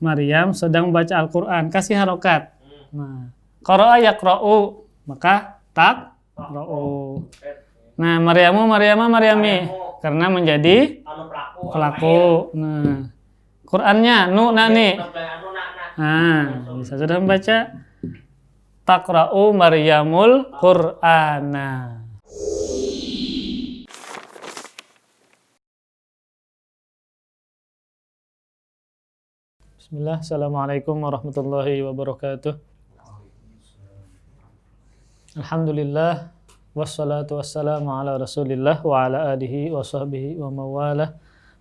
Maryam sedang membaca Al-Quran. Kasih harokat. Nah, qara'a yaqra'u. Maka taqra'u. Nah, Maryamu, Maryama, Maryami. Karena menjadi pelaku. Nah, Qur'annya nu nani. Nah, bisa sudah membaca. Taqra'u Maryamul Qur'ana. Bismillah, Assalamualaikum warahmatullahi wabarakatuh. Alhamdulillah, wassalatu wassalamu ala rasulillah wa ala alihi wa sahbihi wa mawalah,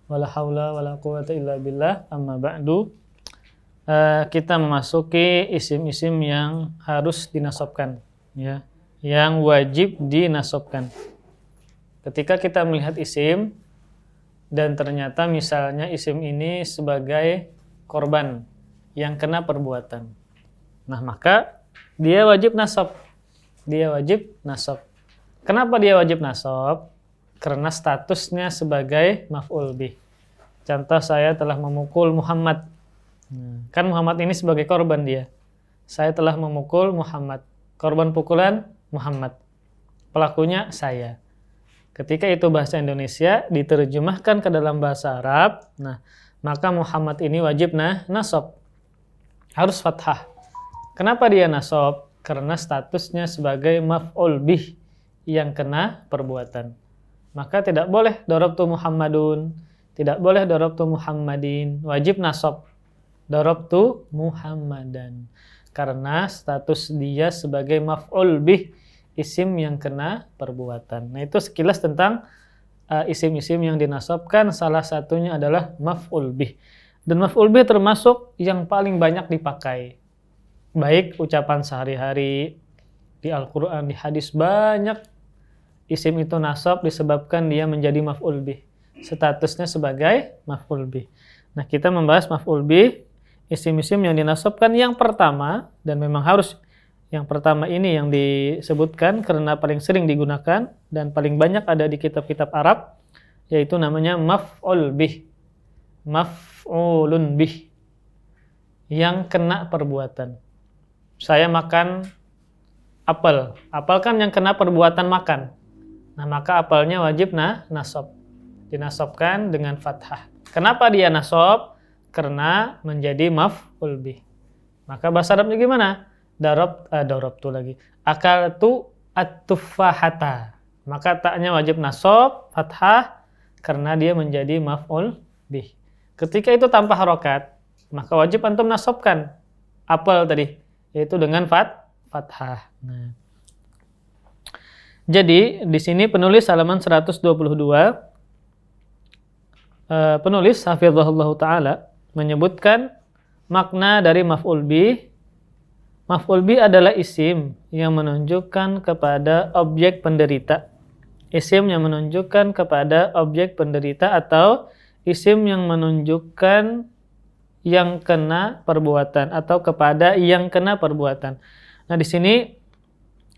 wa la hawla wa la quwata illa billah, amma ba'du. Kita memasuki isim-isim yang harus dinasabkan, ya, yang wajib dinasabkan. Ketika kita melihat isim, dan ternyata misalnya isim ini sebagai korban yang kena perbuatan. Nah, maka dia wajib nasab. Dia wajib nasab. Kenapa dia wajib nasab? Karena statusnya sebagai maf'ul bih. Contoh, saya telah memukul Muhammad. Kan Muhammad ini sebagai korban dia. Saya telah memukul Muhammad. Korban pukulan Muhammad. Pelakunya saya. Ketika itu bahasa Indonesia diterjemahkan ke dalam bahasa Arab, nah, maka Muhammad ini wajib nasab. Harus fathah. Kenapa dia nasab? Karena statusnya sebagai maf'ul bih yang kena perbuatan. Maka tidak boleh darabtu Muhammadun, tidak boleh darabtu Muhammadin, wajib nasab. Darabtu Muhammadan. Karena status dia sebagai maf'ul bih, isim yang kena perbuatan. Nah, itu sekilas tentang isim-isim yang dinasabkan. Salah satunya adalah maf'ul bih. Dan maf'ul bih termasuk yang paling banyak dipakai. Baik ucapan sehari-hari, di Al-Quran, di hadis, banyak isim itu nasab disebabkan dia menjadi maf'ul bih. Statusnya sebagai maf'ul bih. Nah, kita membahas maf'ul bih, isim-isim yang dinasabkan. Yang pertama, dan memang harus yang pertama ini yang disebutkan karena paling sering digunakan dan paling banyak ada di kitab-kitab Arab, yaitu namanya maf'ul bih. Maf'ulun bih. Yang kena perbuatan. Saya makan apel. Apel kan yang kena perbuatan makan. Nah, maka apelnya wajib nasab. Dinasabkan dengan fathah. Kenapa dia nasab? Karena menjadi maf'ul bih. Maka bahasa Arabnya gimana? Darabtu lagi. Akaltu at-tuffahata. Maka taknya wajib nasab, fathah, karena dia menjadi maf'ul bih. Ketika itu tanpa harokat, maka wajib antum nasabkan apel tadi, yaitu dengan fathah. Nah. Jadi di sini penulis halaman 122, penulis hafizahullah ta'ala menyebutkan makna dari maf'ul bih. Maf'ul bih adalah isim yang menunjukkan kepada objek penderita. Isim yang menunjukkan kepada objek penderita atau isim yang menunjukkan yang kena perbuatan atau kepada yang kena perbuatan. Nah, di sini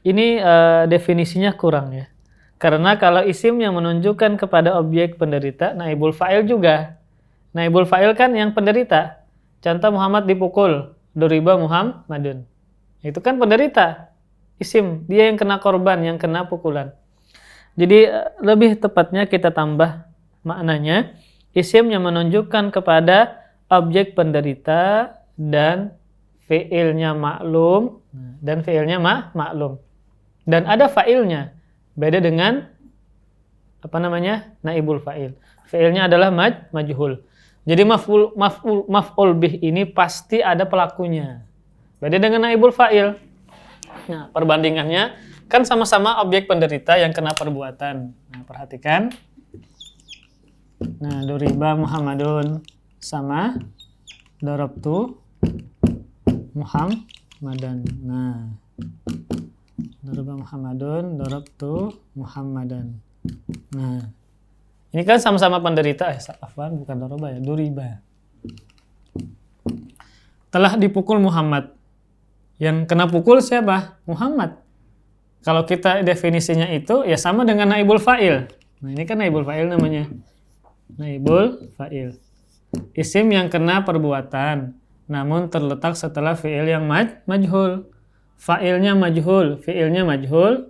ini definisinya kurang, ya. Karena kalau isim yang menunjukkan kepada objek penderita, naibul fa'il juga. Naibul fa'il kan yang penderita. Contoh, Muhammad dipukul, duriba Muhammadun. Itu kan penderita, isim, dia yang kena korban, yang kena pukulan. Jadi lebih tepatnya kita tambah maknanya, isim yang menunjukkan kepada objek penderita dan fi'ilnya maklum, dan fi'ilnya maklum. Dan ada fa'ilnya, beda dengan naibul fa'il. Fi'ilnya adalah majhul. Jadi maf'ul bih ini pasti ada pelakunya. Beda dengan naibul fa'il. Nah, perbandingannya kan sama-sama objek penderita yang kena perbuatan. Nah, perhatikan. Nah, duriba Muhammadun sama darabtu Muhammadan. Nah, duriba Muhammadun, darabtu Muhammadan. Nah, ini kan sama-sama penderita. Afwan, bukan daraba ya, duriba. Telah dipukul Muhammad. Yang kena pukul siapa? Muhammad. Kalau kita definisinya itu, ya sama dengan naibul fa'il. Nah, ini kan naibul fa'il namanya. Naibul fa'il. Isim yang kena perbuatan. namun terletak setelah fi'il yang majhul. Fa'ilnya majhul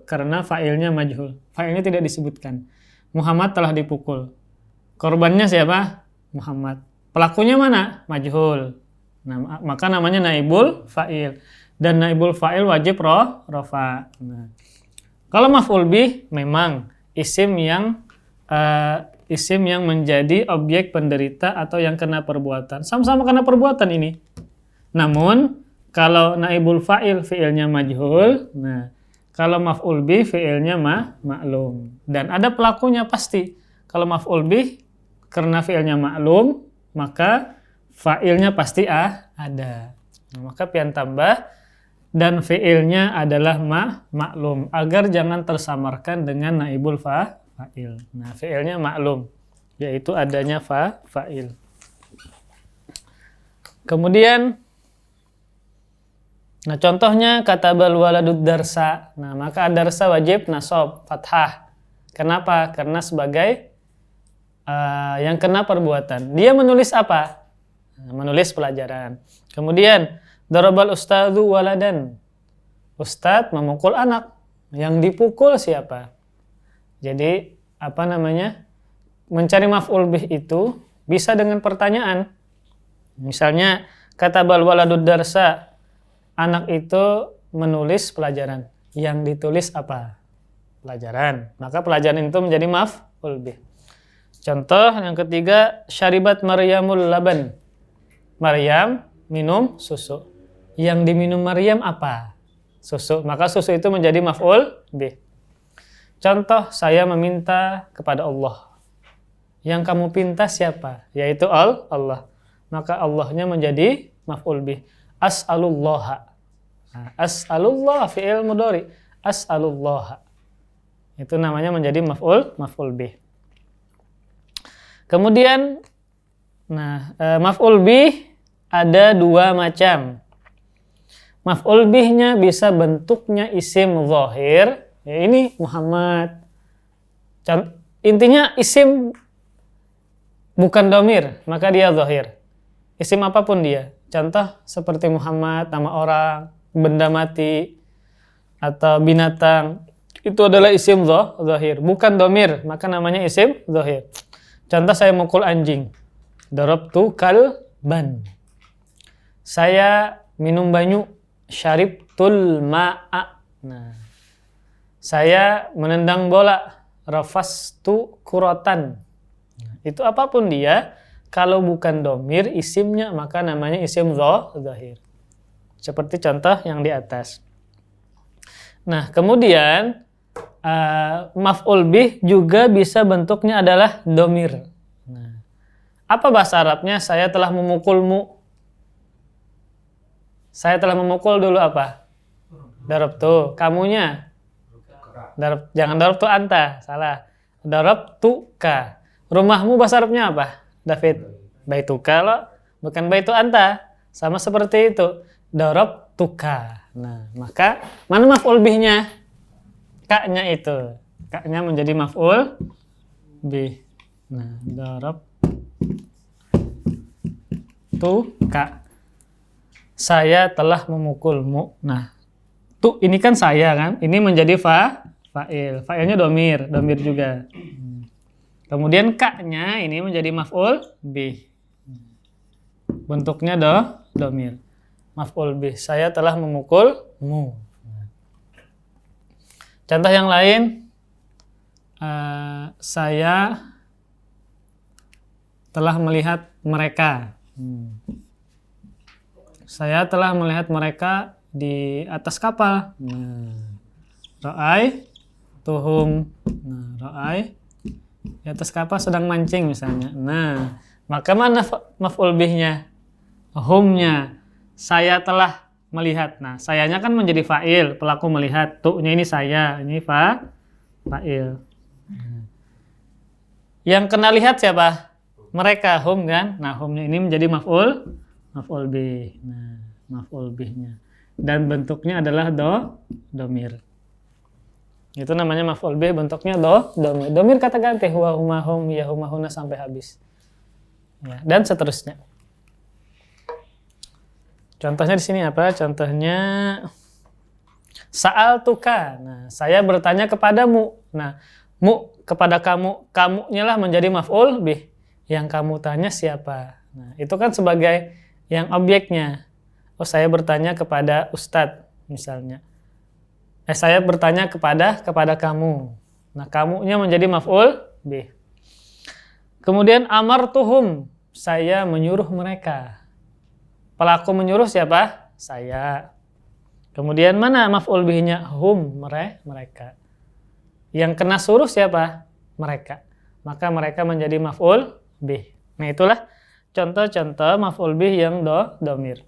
karena fa'ilnya majhul. Fa'ilnya tidak disebutkan. Muhammad telah dipukul. Korbannya siapa? Muhammad. Pelakunya mana? Majhul. Nah, maka namanya naibul fa'il. Dan naibul fa'il wajib rofa. Nah, kalau maf'ul bih memang isim yang menjadi objek penderita atau yang kena perbuatan. Sama-sama kena perbuatan ini. Namun kalau naibul fa'il fi'ilnya majhul, nah kalau maf'ul bih fi'ilnya maklum. Dan ada pelakunya pasti. Kalau maf'ul bih karena fi'ilnya maklum, maka fa'ilnya pasti ada. Nah, maka pian tambah dan fi'ilnya adalah maklum agar jangan tersamarkan dengan naibul fa'il. Nah, fi'ilnya maklum yaitu adanya fa'il. Kemudian nah, contohnya katabal waladud darsa. Nah, maka darsa wajib nasab fathah. Kenapa? Karena sebagai yang kena perbuatan. Dia menulis apa? Menulis pelajaran. Kemudian darabal ustadzu waladan. Ustadz memukul anak. Yang dipukul siapa? Jadi, mencari maf'ul bih itu bisa dengan pertanyaan. Misalnya katabal waladud darsa. Anak itu menulis pelajaran. Yang ditulis apa? Pelajaran. Maka pelajaran itu menjadi maf'ul bih. Contoh yang ketiga, syaribat Maryamul laban. Maryam minum susu. Yang diminum Maryam apa? Susu. Maka susu itu menjadi maf'ul bih. Contoh, saya meminta kepada Allah. Yang kamu pinta siapa? Yaitu Allah. Maka Allahnya menjadi maf'ul bih. As'alullaha. Nah, as'alullah fi'il mudhari. As'alullaha. Itu namanya menjadi maf'ul bih. Kemudian maf'ul bih ada dua macam. Maf'ul bihnya bisa bentuknya isim zahir. Ya, ini Muhammad. Intinya isim bukan domir, maka dia zahir. Isim apapun dia. Contoh seperti Muhammad, nama orang, benda mati, atau binatang. Itu adalah isim zahir. Bukan domir, maka namanya isim zahir. Contoh saya mukul anjing. Darabtu kalban. Saya minum banyu. Syaribtul ma'a. Nah, saya menendang bola. Rafastu kuratan. Itu apapun dia. Kalau bukan domir isimnya maka namanya isim zahir. Seperti contoh yang di atas. Nah, kemudian maf'ul bih juga bisa bentuknya adalah domir. Nah, apa bahasa Arabnya? Saya telah memukulmu. Saya telah memukul dulu apa? Darabtu. Kamunya? Jangan darabtu anta. Salah. Darabtuka. Rumahmu bahasa Arabnya apa? David, baituka lo, bukan baitu anta. Sama seperti itu. Darabtuka. Nah, maka mana maf'ul bihnya? Ka-nya itu. Ka-nya menjadi maf'ul bih. Nah, darabtuka. Saya telah memukulmu. Nah, tu ini kan saya kan? Ini menjadi fa'il. Fa'ilnya domir juga. Kemudian ka-nya ini menjadi maf'ul bih. Bentuknya domir. Maf'ul bih. Saya telah memukulmu. Contoh yang lain. Saya telah melihat mereka. Saya telah melihat mereka di atas kapal. Ra'ai tuhum. Ra'ai di atas kapal sedang mancing misalnya. Nah, maka mana maf'ul bihnya? Humnya. Saya telah melihat. Nah, sayanya kan menjadi fa'il, pelaku melihat. Tu'nya ini saya, ini fa'il. Yang kena lihat siapa? Mereka, hum kan? Nah, humnya ini menjadi maf'ul bih. Nah, maf'ul bihnya. Dan bentuknya adalah domir. Itu namanya maf'ul bih, bentuknya domir. Domir kata ganti huwa huma hum ya huma huna sampai habis. Ya, dan seterusnya. Contohnya di sini apa? Contohnya sa'altuka. Nah, saya bertanya kepadamu. Nah, kepada kamu, kamunya lah menjadi maf'ul bih. Yang kamu tanya siapa? Nah, itu kan sebagai yang objeknya. Oh, saya bertanya kepada ustadz misalnya. Saya bertanya kepada kamu. Nah, kamunya menjadi maf'ul bih. Kemudian amartuhum, saya menyuruh mereka. Pelaku menyuruh siapa? Saya. Kemudian mana maf'ul bihnya? Hum, mereka. Yang kena suruh siapa? Mereka. Maka mereka menjadi maf'ul bih. Nah, itulah contoh-contoh maf'ul bih yang domir.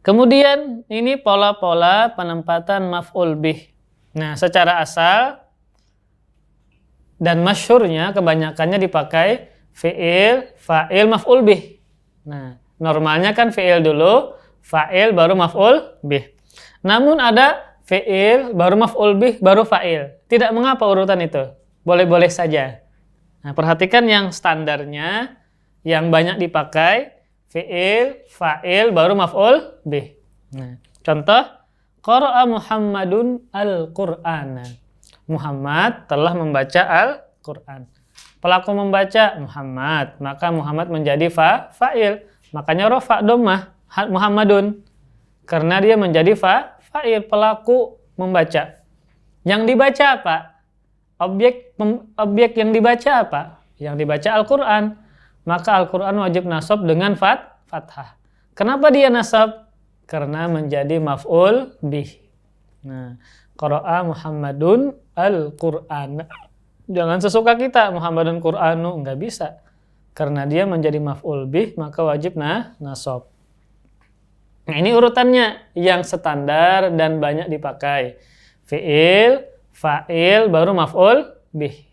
Kemudian ini pola-pola penempatan maf'ul bih. Nah, secara asal dan masyhurnya kebanyakannya dipakai fi'il, fa'il, maf'ul bih. Nah, normalnya kan fi'il dulu, fa'il baru maf'ul bih. Namun ada fi'il baru maf'ul bih baru fa'il. Tidak mengapa urutan itu. Boleh-boleh saja. Nah, perhatikan yang standarnya yang banyak dipakai fi'il, fa'il baru maf'ul bih. Nah, contoh qara'a Muhammadun al-Qur'ana. Muhammad telah membaca Al-Qur'an. Pelaku membaca Muhammad, maka Muhammad menjadi fa'il. Makanya rafa' dhammah Muhammadun. Karena dia menjadi fa'il, pelaku membaca. Yang dibaca apa? Objek yang dibaca apa? Yang dibaca Al-Qur'an. Maka Al-Qur'an wajib nasab dengan fathah. Kenapa dia nasab? Karena menjadi maf'ul bih. Nah, qara'a Muhammadun al-Qur'an. Jangan sesuka kita Muhammadun Qur'anu, enggak bisa. Karena dia menjadi maf'ul bih, maka wajib nasab. Nah, ini urutannya yang standar dan banyak dipakai. Fi'il, fa'il, baru maf'ul bih.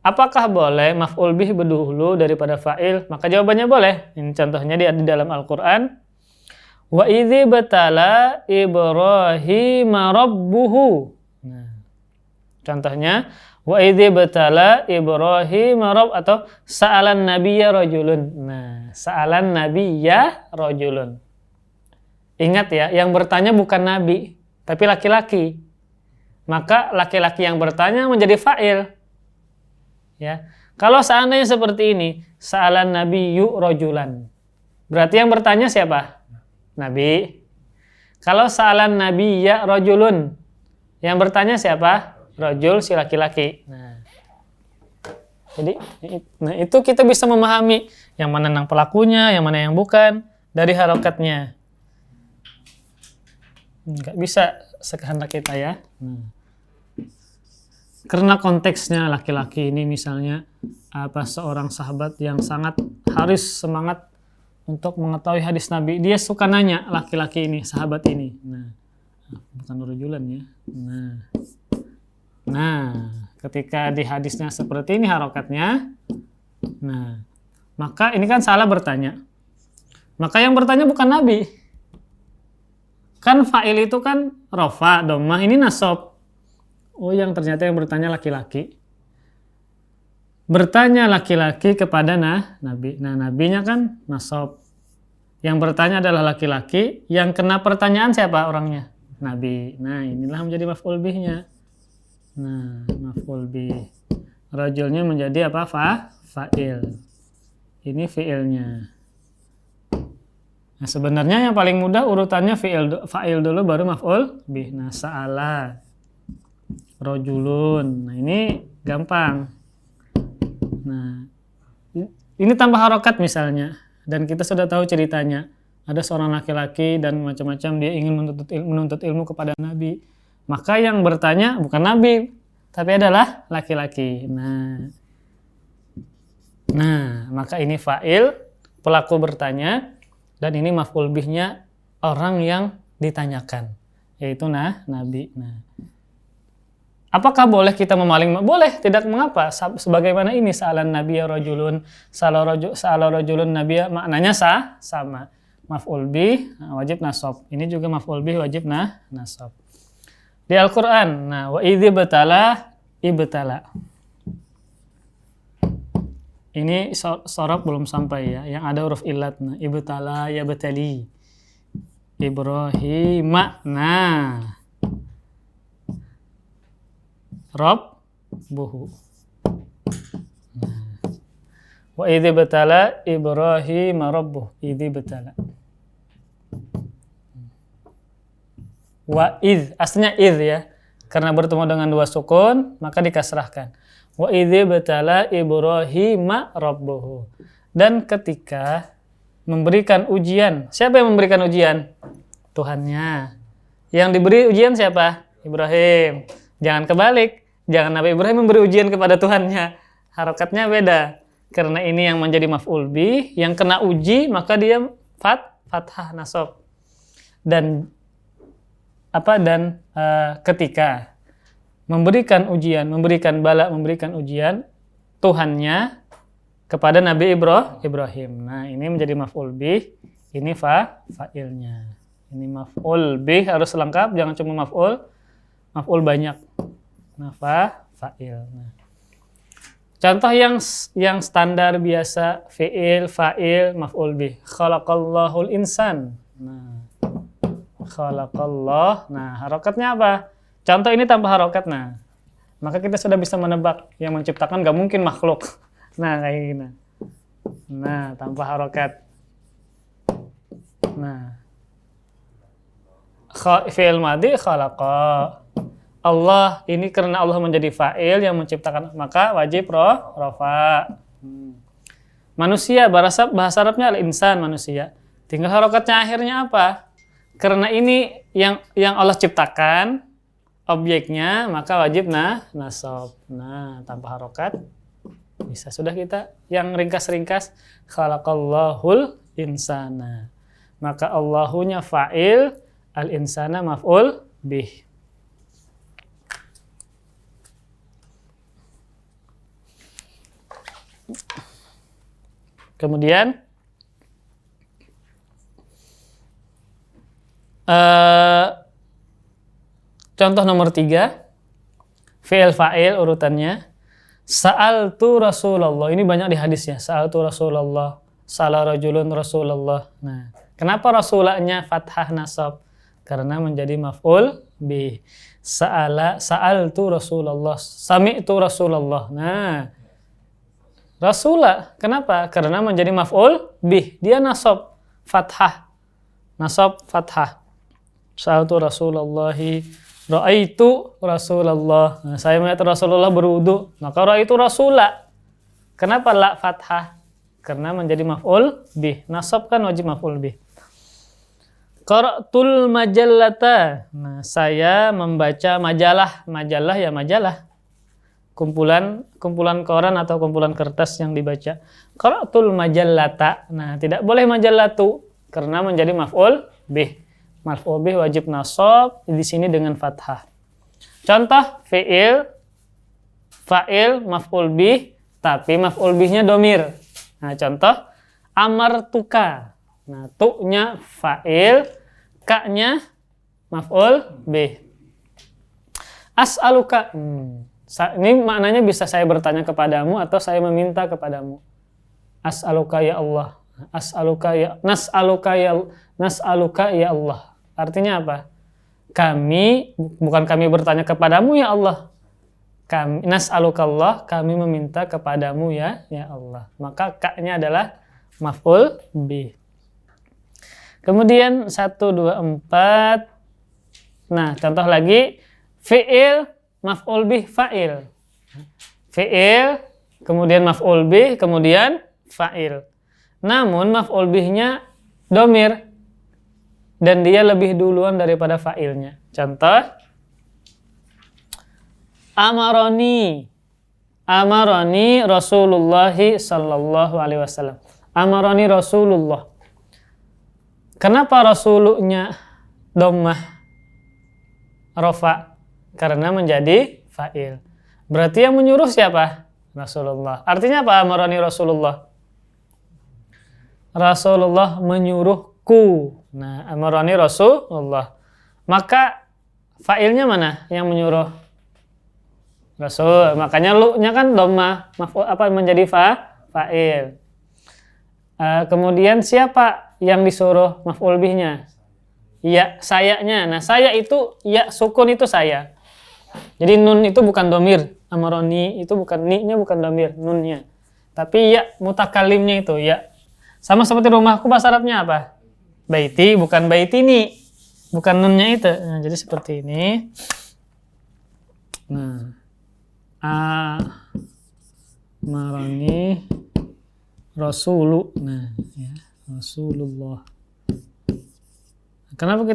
Apakah boleh maf'ul bih berdahulu daripada fa'il? Maka jawabannya boleh. Ini contohnya di dalam Al-Qur'an. Wa idzi batala Ibrahim rabbuhu. Nah, contohnya wa idzi batala Ibrahim atau sa'alan nabiyya rajulun. Nah, sa'alan nabiyya rajulun. Ingat ya, yang bertanya bukan nabi, tapi laki-laki. Maka laki-laki yang bertanya menjadi fa'il. Ya. Kalau seandainya seperti ini, sa'alan nabiyyu rajulan. Berarti yang bertanya siapa? Nabi. Kalau sa'alan nabiyya rajulun, yang bertanya siapa? Rajul, si laki-laki. Nah, jadi itu kita bisa memahami yang mana yang pelakunya, yang mana yang bukan dari harokatnya. Nggak bisa sekehendak kita ya. Karena konteksnya laki-laki ini misalnya seorang sahabat yang sangat harus semangat untuk mengetahui hadis Nabi, dia suka nanya laki-laki ini, sahabat ini. Nah, bukan rajulan ya. Nah, ketika di hadisnya seperti ini harokatnya, nah, maka ini kan salah bertanya. Maka yang bertanya bukan Nabi. Kan fa'il itu kan rafa, dhammah, ini nasab. Oh, yang ternyata yang bertanya laki-laki. Bertanya laki-laki kepada Nabi. Nah, nabinya kan nasab. Yang bertanya adalah laki-laki. Yang kena pertanyaan siapa orangnya? Nabi. Nah, inilah menjadi maf'ul bihnya. Nah, maf'ul bih. Rajulnya menjadi apa? Fa'il. Ini fi'ilnya. Nah, sebenarnya yang paling mudah urutannya fa'il dulu baru maf'ul bih. Nah, sa'ala rajulun. Nah, ini gampang. Nah, ini tanpa harokat misalnya, dan kita sudah tahu ceritanya. Ada seorang laki-laki dan macam-macam dia ingin menuntut ilmu kepada Nabi. Maka yang bertanya bukan Nabi, tapi adalah laki-laki. Nah, maka ini fa'il, pelaku bertanya, dan ini maf'ul bihnya orang yang ditanyakan, yaitu Nabi. Nah, apakah boleh kita memaling? Boleh, tidak mengapa. Sebagaimana ini sa'alan nabiyya rajulun, sa'ala rajulun nabiyya, maknanya sama. Maf'ul bih wajib nasab. Ini juga maf'ul bih wajib nasab. Di Al-Qur'an, nah wa idzi ibtala. Ini sorob belum sampai ya. Yang ada huruf illat. Nah, ibtala ya betali. Ibrahim. Nah. Rabbuhu. Nah. Wa idzi batala Ibrahim rabbuh. Idzi batala. Wa idz, aslinya idz ya. Karena bertemu dengan dua sukun, maka dikasrahkan. Wa idzi batala Ibrahim rabbuhu. Dan ketika memberikan ujian, siapa yang memberikan ujian? Tuhannya. Yang diberi ujian siapa? Ibrahim. Jangan kebalik. Jangan Nabi Ibrahim memberi ujian kepada Tuhannya. Harokatnya beda. Karena ini yang menjadi maf'ul bih, yang kena uji maka dia fathah nasab. Dan ketika memberikan ujian, memberikan bala, memberikan ujian Tuhannya kepada Nabi Ibrahim. Nah, ini menjadi maf'ul bih, ini fa'ilnya. Ini maf'ul bih harus lengkap, jangan cuma maf'ul banyak. Nah, fa'il. Nah. Contoh yang standar biasa, fi'il, fa'il, maf'ul bih. Khalaqallahul insan. Nah, khalaqallah. Nah, harokatnya apa? Contoh ini tanpa harokat. Nah, maka kita sudah bisa menebak yang menciptakan gak mungkin makhluk. Nah, kayak gini. Nah, tanpa harokat. Nah, fi'il madhi khalaqa. Allah, ini karena Allah menjadi fa'il yang menciptakan, maka wajib rafa. Manusia, bahasa Arabnya al-insan, manusia. Tinggal harokatnya akhirnya apa? Karena ini yang Allah ciptakan, objeknya, maka wajib nasab. Nah, tanpa harokat, bisa sudah kita. Yang ringkas-ringkas, khalaqallahul insana. Maka Allahunya fa'il, al-insana maf'ul bih. Kemudian contoh nomor 3, fi'il fa'il urutannya. Sa'altu Rasulullah. Ini banyak di hadis ya. Sa'altu Rasulullah. Sa'ala rajulun Rasulullah. Nah, kenapa Rasulahnya fathah nasab? Karena menjadi maf'ul bih. Sa'altu Rasulullah. Sami'tu Rasulullah. Nah, Rasulah, kenapa? Karena menjadi maf'ul bih. Dia nasab fathah. Nasab fathah. Sa'altu Rasulullahi, ra'aitu Rasulullah. Nah, saya melihat Rasulullah berwudu, maka ra'aitu Rasulah. Kenapa la fathah? Karena menjadi maf'ul bih. Nasab kan wajib maf'ul bih. Qara'tul majallata. Nah, saya membaca majalah. Majalah ya majalah. Kumpulan koran atau kumpulan kertas yang dibaca. Qara'tul majallata. Nah, tidak boleh majallatu karena menjadi maf'ul bih. Maf'ul bih wajib nasab di sini dengan fathah. Contoh fi'il, fa'il, maf'ul bih, tapi maf'ul bihnya domir. Nah, contoh amartuka. Nah, tu-nya fa'il, ka-nya maf'ul bih. As'aluka. Ini maknanya bisa saya bertanya kepadamu atau saya meminta kepadamu. As'aluka ya Allah. As'aluka ya nas'aluka ya Allah. Artinya apa? Bukan kami bertanya kepadamu ya Allah. Nas'aluka Allah, kami meminta kepadamu ya Allah. Maka ka-nya adalah maf'ul bih. Kemudian 1 2 4. Nah, contoh lagi fi'il maf'ul bih fa'il. Fi'il, kemudian maf'ul bih, kemudian fa'il. Namun maf'ul bihnya domir. Dan dia lebih duluan daripada fa'ilnya. Contoh. Amaroni Rasulullah sallallahu alaihi wasallam. Amaroni Rasulullah. Kenapa Rasulunya dhammah rafa? Karena menjadi fa'il. Berarti yang menyuruh siapa? Rasulullah. Artinya apa? Amarani Rasulullah. Rasulullah menyuruhku. Nah, amarani Rasulullah. Maka fa'ilnya mana yang menyuruh? Rasul. Makanya lu-nya kan dhammah. Menjadi fa'il. Kemudian siapa yang disuruh maf'ul bihnya? Ya, sayanya. Nah, saya itu ya sukun itu saya. Jadi nun itu bukan domir. Amaroni itu bukan ni-nya bukan domir, nunnya. Tapi ya mutakalimnya itu ya. Sama seperti rumahku bahasa Arabnya apa? Baiti bukan baitini. Bukan nunnya itu. Nah, jadi seperti ini. Nah. Amaroni Rasulu. Nah, ya, Rasulullah. Kenapa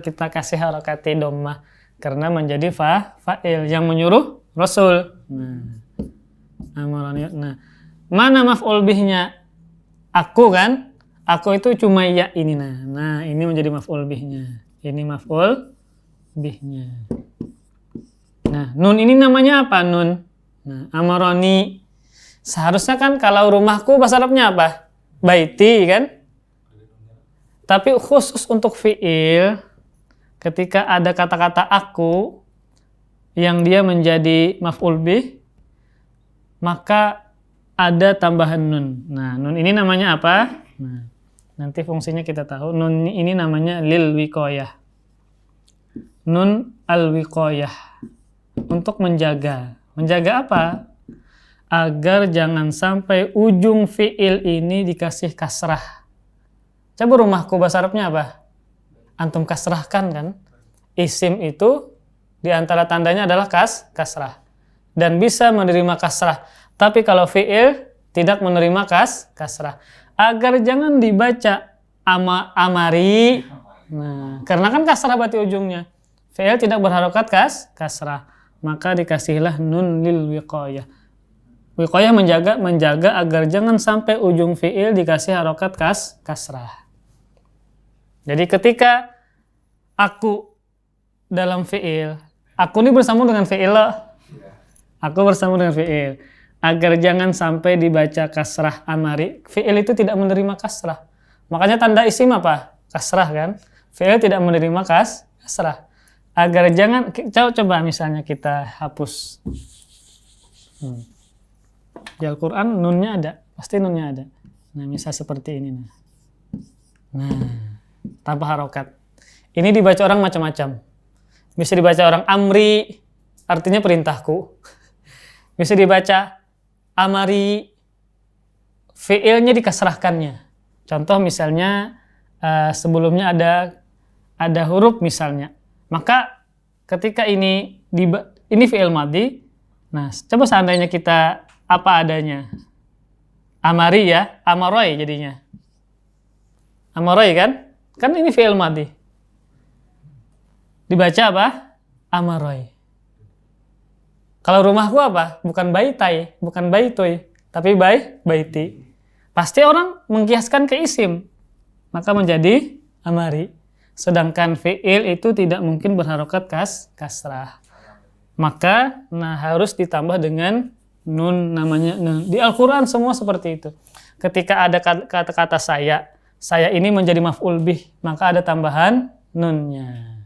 kita kasih harakati dhammah? Karena menjadi fa'il yang menyuruh Rasul. Nah, amarani. Nah, mana maf'ul bihnya? Aku kan? Aku itu cuma ya ini. Nah, ini menjadi maf'ul bihnya. Ini maf'ul bihnya. Nah, nun ini namanya apa? Nun. Nah, amarani. Seharusnya kan kalau rumahku bahasa Arabnya apa? Baiti kan? Tapi khusus untuk fi'il, ketika ada kata-kata aku yang dia menjadi maf'ul bih, maka ada tambahan nun. Nah, nun ini namanya apa? Nah, nanti fungsinya kita tahu. Nun ini namanya lil wiqayah. Nun al-wiqayah. Untuk menjaga. Menjaga apa? Agar jangan sampai ujung fi'il ini dikasih kasrah. Coba rumahku bahasa Arabnya apa? Antum kasrahkan kan? Isim itu diantara tandanya adalah kasrah. Dan bisa menerima kasrah. Tapi kalau fi'il tidak menerima kasrah. Agar jangan dibaca amari. Nah, karena kan kasrah berarti ujungnya. Fi'il tidak berharokat kasrah. Maka dikasihlah nun lil wiqayah. Wiqayah menjaga agar jangan sampai ujung fi'il dikasih harokat kasrah. Jadi ketika aku dalam fi'il, aku ini bersambung dengan fi'il loh. Aku bersambung dengan fi'il. Agar jangan sampai dibaca kasrah amari. Fi'il itu tidak menerima kasrah. Makanya tanda isim apa? Kasrah kan? Fi'il tidak menerima kasrah. Agar jangan, coba misalnya kita hapus. Di Al-Quran nunnya ada. Pasti nunnya ada. Nah, misal seperti ini. Nah. Tanpa harokat. Ini dibaca orang macam-macam. Bisa dibaca orang amri, artinya perintahku. Bisa dibaca amari, fi'ilnya dikasrahkannya. Contoh misalnya sebelumnya ada huruf misalnya. Maka ketika ini fi'il madhi. Nah, coba seandainya kita apa adanya. Amari ya, amaroy jadinya. Amaroy kan? Kan ini fi'il madhi. Dibaca apa? Amaroy. Kalau rumahku apa? Bukan baitai, bukan baitoy, tapi baiti. Pasti orang mengkiaskan ke isim. Maka menjadi amari. Sedangkan fi'il itu tidak mungkin berharokat kasrah. Maka harus ditambah dengan nun namanya nun. Di Al-Quran semua seperti itu. Ketika ada kata-kata saya ini menjadi maf'ul bih, maka ada tambahan nunnya.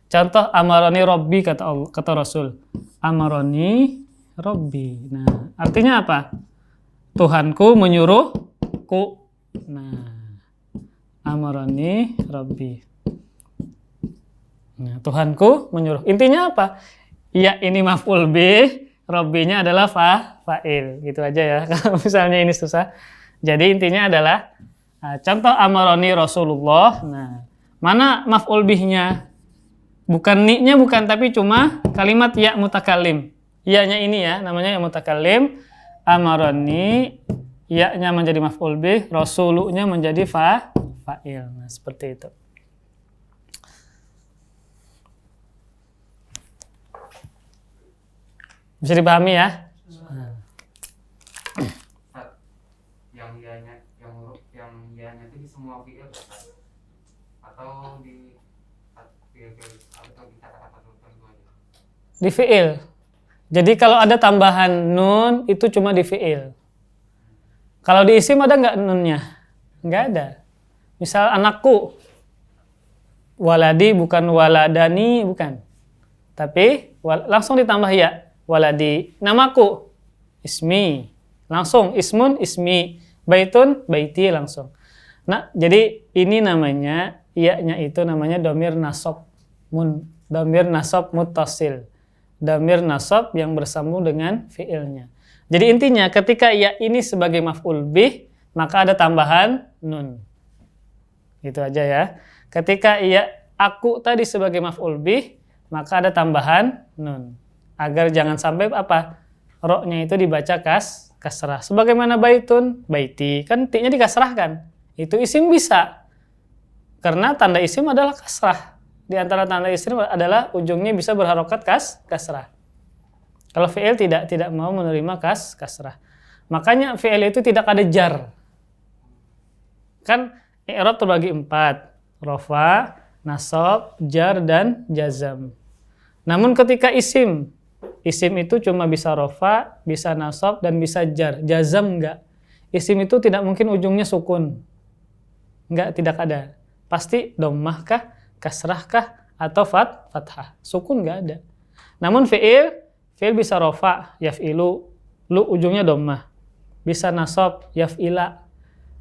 Contoh amaroni robbi kata Rasul. Amaroni robbi. Nah, artinya apa? Tuhanku menyuruhku. Nah, amaroni robbi. Nah, Tuhanku menyuruh. Intinya apa? Ya, ini maf'ul bih, robbinya adalah fa'il. Gitu aja ya. Kalau misalnya ini susah. Jadi intinya adalah contoh amaroni Rasulullah. Nah, mana maf'ul bihnya? Bukan ni-nya bukan, tapi cuma kalimat ya mutakalim. Ya-nya ini ya, namanya ya mutakalim. Amaroni, ya-nya menjadi maf'ul bih, rasulunya menjadi fa'il. Nah, seperti itu. Bisa dipahami ya? Yang itu di semua fi'il atau di fi'il atau di kata-kata tertentu aja? Di fi'il. Jadi kalau ada tambahan nun itu cuma di fi'il. Kalau di isim ada nggak nunnya? Nggak ada. Misal anakku, waladi bukan waladani, bukan. Tapi langsung ditambah ya, waladi. Namaku, ismi. langsung, ismun ismi, baitun baiti langsung. Nah, jadi ini namanya iya-nya itu namanya dhamir nasab dhamir nasab muttasil. Dhamir nasab yang bersambung dengan fiilnya. Jadi intinya ketika iya ini sebagai maf'ul bih, maka ada tambahan nun. Gitu aja ya. Ketika iya aku tadi sebagai maf'ul bih, maka ada tambahan nun. Agar jangan sampai apa? Ro-nya itu dibaca kasrah. Sebagaimana baitun, baiti, kan ti-nya dikasrahkan. Itu isim bisa. Karena tanda isim adalah kasrah. Di antara tanda isim adalah ujungnya bisa berharokat kasrah. Kalau fi'il tidak mau menerima kasrah. Makanya fi'il itu tidak ada jar. Kan i'rab terbagi 4. Rafa, nasab, jar, dan jazam. Namun ketika isim itu cuma bisa rafa, bisa nasab, dan bisa jar. Jazam enggak. Isim itu tidak mungkin ujungnya sukun. Enggak, tidak ada. Pasti dhammah kah, kasrah kah, atau fathah. Sukun enggak ada. Namun fi'il bisa rafa, yaf'ilu, lu ujungnya dhammah. Bisa nasab, yaf'ila.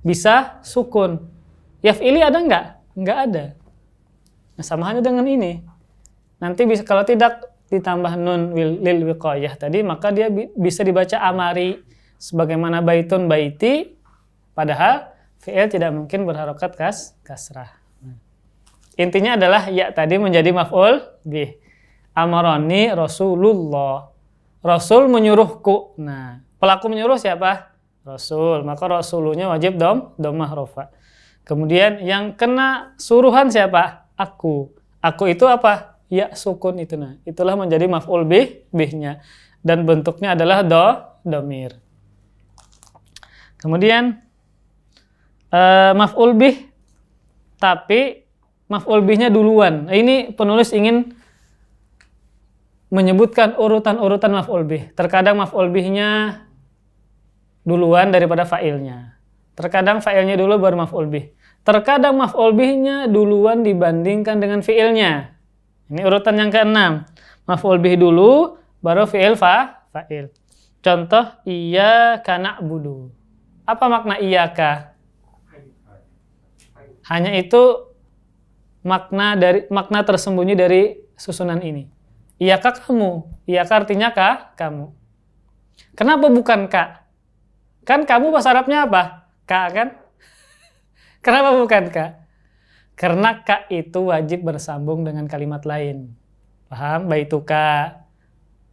Bisa sukun. Yaf'ili ada enggak? Enggak ada. Nah, sama halnya dengan ini. Nanti bisa, kalau tidak ditambah nun lil wiqayah tadi, maka dia bisa dibaca amari sebagaimana baitun baiti, padahal fi'il tidak mungkin berharokat kasrah. Intinya adalah ya tadi menjadi maf'ul bih. Amaroni Rasulullah. Rasul menyuruhku. Nah, pelaku menyuruh siapa? Rasul. Maka Rasulunya wajib dhammah rafa. Kemudian yang kena suruhan siapa? Aku. Aku itu apa? Ya sukun itu. Nah, itulah menjadi maf'ul bihnya. Dan bentuknya adalah dhamir. Kemudian maf'ul bih, tapi maf'ul bihnya duluan. Ini penulis ingin menyebutkan urutan-urutan maf'ul bih. Terkadang maf'ul bihnya duluan daripada fa'ilnya. Terkadang fa'ilnya dulu baru maf'ul bih. Terkadang maf'ul bihnya duluan dibandingkan dengan fi'ilnya. Ini urutan yang ke-6. Maf'ul bih dulu, baru fi'il fa'il. Contoh, iyyaka na'budu. Apa makna iyyaka? Hanya itu makna tersembunyi dari susunan ini. Iyaka kamu. Iyaka artinya kamu. Kenapa bukan ka? Kan kamu bahasa Arabnya apa? Ka kan? Kenapa bukan ka? Karena ka itu wajib bersambung dengan kalimat lain. Paham? Baituka.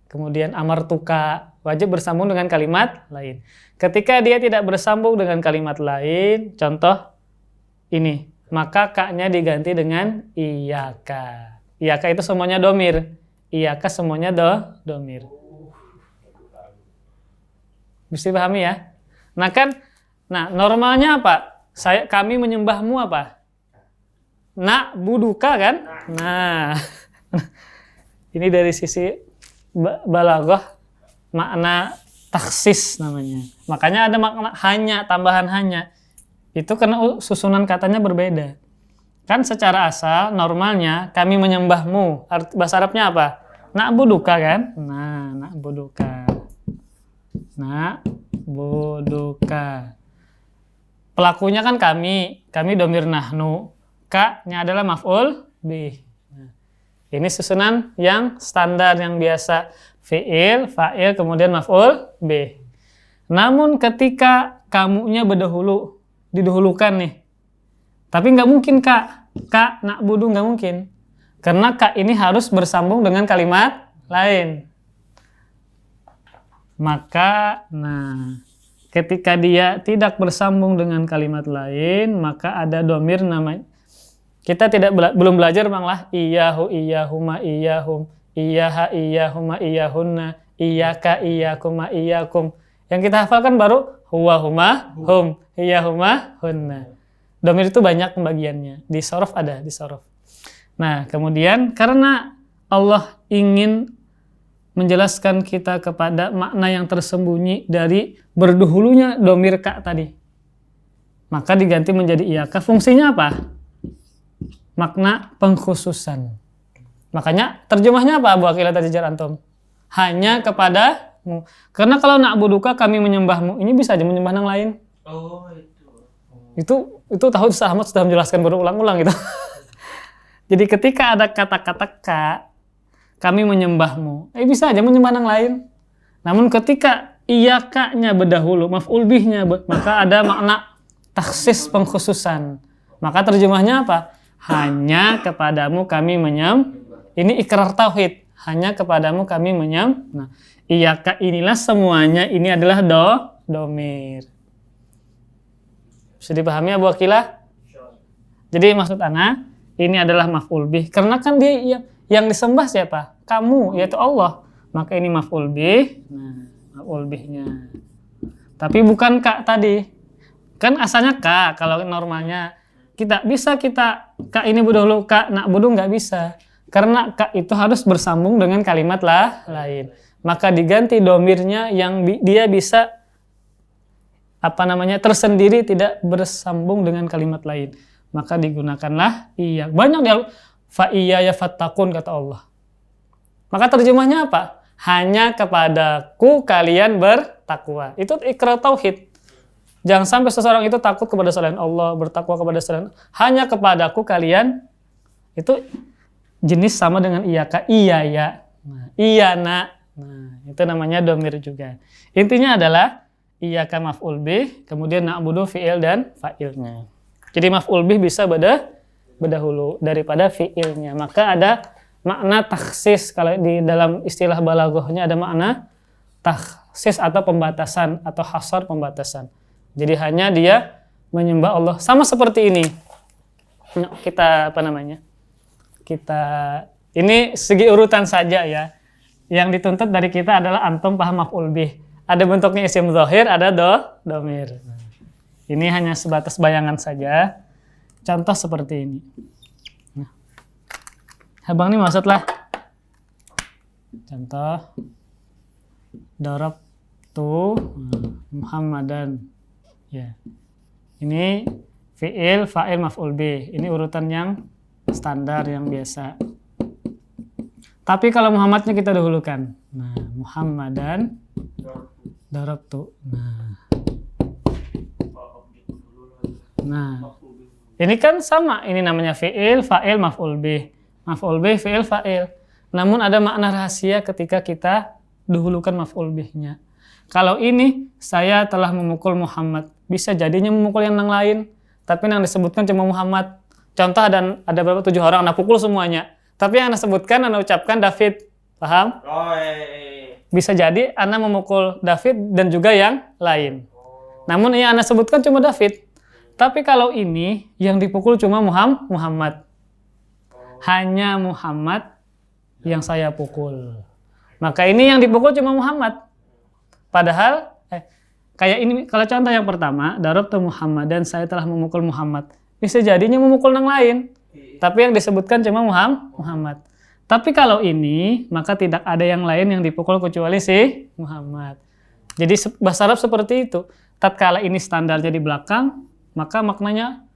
Kemudian amartuka. Wajib bersambung dengan kalimat lain. Ketika dia tidak bersambung dengan kalimat lain, contoh ini, maka ka-nya diganti dengan iyaka. Iyaka itu semuanya dhamir. Iyaka semuanya dhamir. Bisa dipahami ya? Nah, normalnya apa? Kami menyembahmu apa? Na'buduka kan? Nah, ini dari sisi balaghah, makna taksis namanya. Makanya ada makna hanya, tambahan hanya. Itu karena susunan katanya berbeda. Kan secara asal, normalnya kami menyembahmu. Bahasa Arabnya apa? Na'buduka kan? Nah, na'buduka. Na'buduka. Pelakunya kan kami dhamir nahnu. Ka-nya adalah maf'ul bih. Nah, ini susunan yang standar, yang biasa. Fi'il, fa'il, kemudian maf'ul bih. Namun ketika kamunya didahulukan nih. Tapi nggak mungkin ka na'budu, nggak mungkin. Karena ka ini harus bersambung dengan kalimat lain. Maka, ketika dia tidak bersambung dengan kalimat lain, maka ada dhamir namanya. Kita belum belajar Bang lah. Iyyahu, iyyahuma, iyyahum, iyyaha, iyyahuma, iyyahunna, iyyaka, iyyakuma, iyyakum. Yang kita hafalkan baru huwa, huma, hum, iyyahuma, hunna. Dhamir itu banyak pembagiannya. Di shorof ada, di shorof. Nah, kemudian karena Allah ingin menjelaskan kita kepada makna yang tersembunyi dari berdahulunya dhamir ka tadi, maka diganti menjadi iyaka. Fungsinya apa? Makna pengkhususan. Makanya terjemahnya apa Abu Aqil tadi jar antum? Hanya kepada menyembahmu. Karena kalau na'buduka kami menyembahmu, ini bisa aja menyembah yang lain. Oh, itu. Itu tahu Ustaz Ahmad sudah menjelaskan berulang-ulang gitu. Jadi ketika ada kata-kata ka, kami menyembahmu, bisa aja menyembah yang lain. Namun ketika iyaka-nya berdahulu, maf'ul bih-nya, maka ada makna takhsis pengkhususan. Maka terjemahnya apa? Hanya kepadamu kami ini ikrar tauhid. Hanya kepadamu kami Nah, iyaka inilah semuanya, ini adalah domir. Bisa dipahami Abu Aqilah? Jadi maksud ana, ini adalah maf'ul bih. Karena kan dia yang disembah siapa? Kamu, yaitu Allah. Maka ini maf'ul bih. Nah, maf'ul bihnya. Tapi bukan ka tadi. Kan asalnya ka, kalau normalnya. Kita ka ini berdahulu, ka na'budu nggak bisa. Karena ka itu harus bersambung dengan kalimat lain. Maka diganti domirnya yang dia bisa tersendiri, tidak bersambung dengan kalimat lain. Maka digunakanlah iya. Banyak dia fa iya ya fattakun kata Allah. Maka terjemahnya apa? Hanya kepadaku kalian bertakwa. Itu ikrar tauhid. Jangan sampai seseorang itu takut kepada selain Allah, bertakwa kepada selain. Hanya kepadaku kalian. Itu jenis sama dengan iyaka, iya ya. Nah, iya nak. Nah, itu namanya domir juga. Intinya adalah iyaka maf'ul bih, kemudian na'budu fi'il dan fa'ilnya. Jadi maf'ul bih bisa berdahulu daripada fi'ilnya. Maka ada makna takhsis. Kalau di dalam istilah balaghahnya ada makna takhsis atau pembatasan atau hasar pembatasan. Jadi hanya dia menyembah Allah. Sama seperti ini. Kita ini segi urutan saja ya. Yang dituntut dari kita adalah antum paham maf'ul bih. Ada bentuknya isim zahir, ada domir. Ini hanya sebatas bayangan saja. Contoh seperti ini. Nah. Abang ini maksudlah. Contoh. Darabtu Muhammadan. Ya. Ini fi'il, fa'il, maf'ul bih. Ini urutan yang standar, yang biasa. Tapi kalau Muhammadnya kita dahulukan. Nah, Muhammadan darabtu. Nah. Ini kan sama. Ini namanya fi'il, fa'il, maf'ul bih. Maf'ul bih, fi'il, fa'il. Namun ada makna rahasia ketika kita dahulukan maf'ul bihnya. Kalau ini, saya telah memukul Muhammad. Bisa jadinya memukul yang lain. Tapi yang disebutkan cuma Muhammad. Contoh ada berapa? 7 orang, anak pukul semuanya. Tapi yang disebutkan, anak ucapkan David. Paham? Bisa jadi anak memukul David dan juga yang lain. Namun yang anak sebutkan cuma David. Tapi kalau ini, yang dipukul cuma Muhammad. Hanya Muhammad yang saya pukul. Maka ini yang dipukul cuma Muhammad. Padahal kayak ini, kalau contoh yang pertama, darabtu Muhammad dan saya telah memukul Muhammad. Bisa jadinya memukul yang lain. Tapi yang disebutkan cuma Muhammad. Tapi kalau ini, maka tidak ada yang lain yang dipukul kecuali si Muhammad. Jadi bahasa Arab seperti itu. Tatkala ini standarnya di belakang, maka maknanya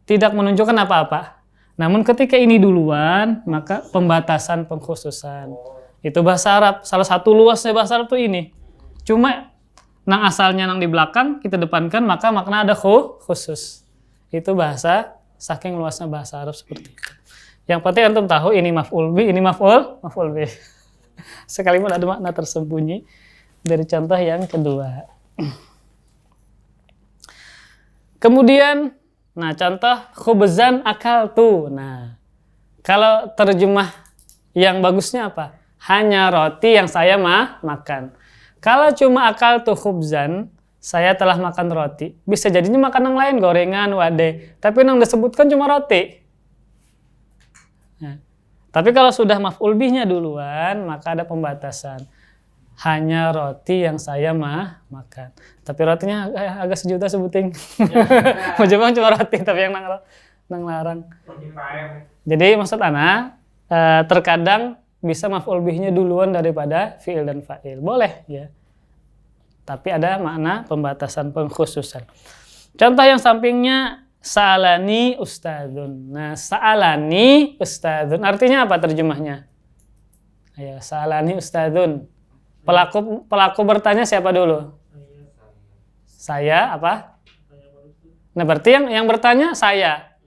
tidak menunjukkan apa-apa. Namun ketika ini duluan, maka pembatasan, pengkhususan. Itu bahasa Arab. Salah satu luasnya bahasa Arab itu ini. Cuma nang asalnya nang di belakang kita depankan, maka makna ada khusus. Itu bahasa, saking luasnya bahasa Arab seperti itu. Yang penting antum tahu ini maf'ul bih, ini maf'ul bih. Sekalipun ada makna tersembunyi dari contoh yang kedua. Kemudian, nah contoh khubzan akaltu. Nah, kalau terjemah yang bagusnya apa? Hanya roti yang saya makan. Kalau cuma akaltu khubzan, saya telah makan roti. Bisa jadinya makan yang lain, gorengan, wadeh. Tapi yang disebutkan cuma roti. Nah, tapi kalau sudah maf'ul bihnya duluan, maka ada pembatasan. Hanya roti yang saya makan. Tapi rotinya agak sejuta sebuting. Mau Jepang cuma roti, tapi yang nang larang. Jadi maksud ana, terkadang bisa maf'ul bihnya duluan daripada fi'il dan fa'il. Boleh ya. Tapi ada makna pembatasan, pengkhususan. Contoh yang sampingnya, sa'alani ustadzun. Nah, sa'alani ustadzun. Artinya apa terjemahnya? Ayo, sa'alani ustadzun. Pelaku bertanya siapa dulu? Saya apa? Nah, berarti yang bertanya saya.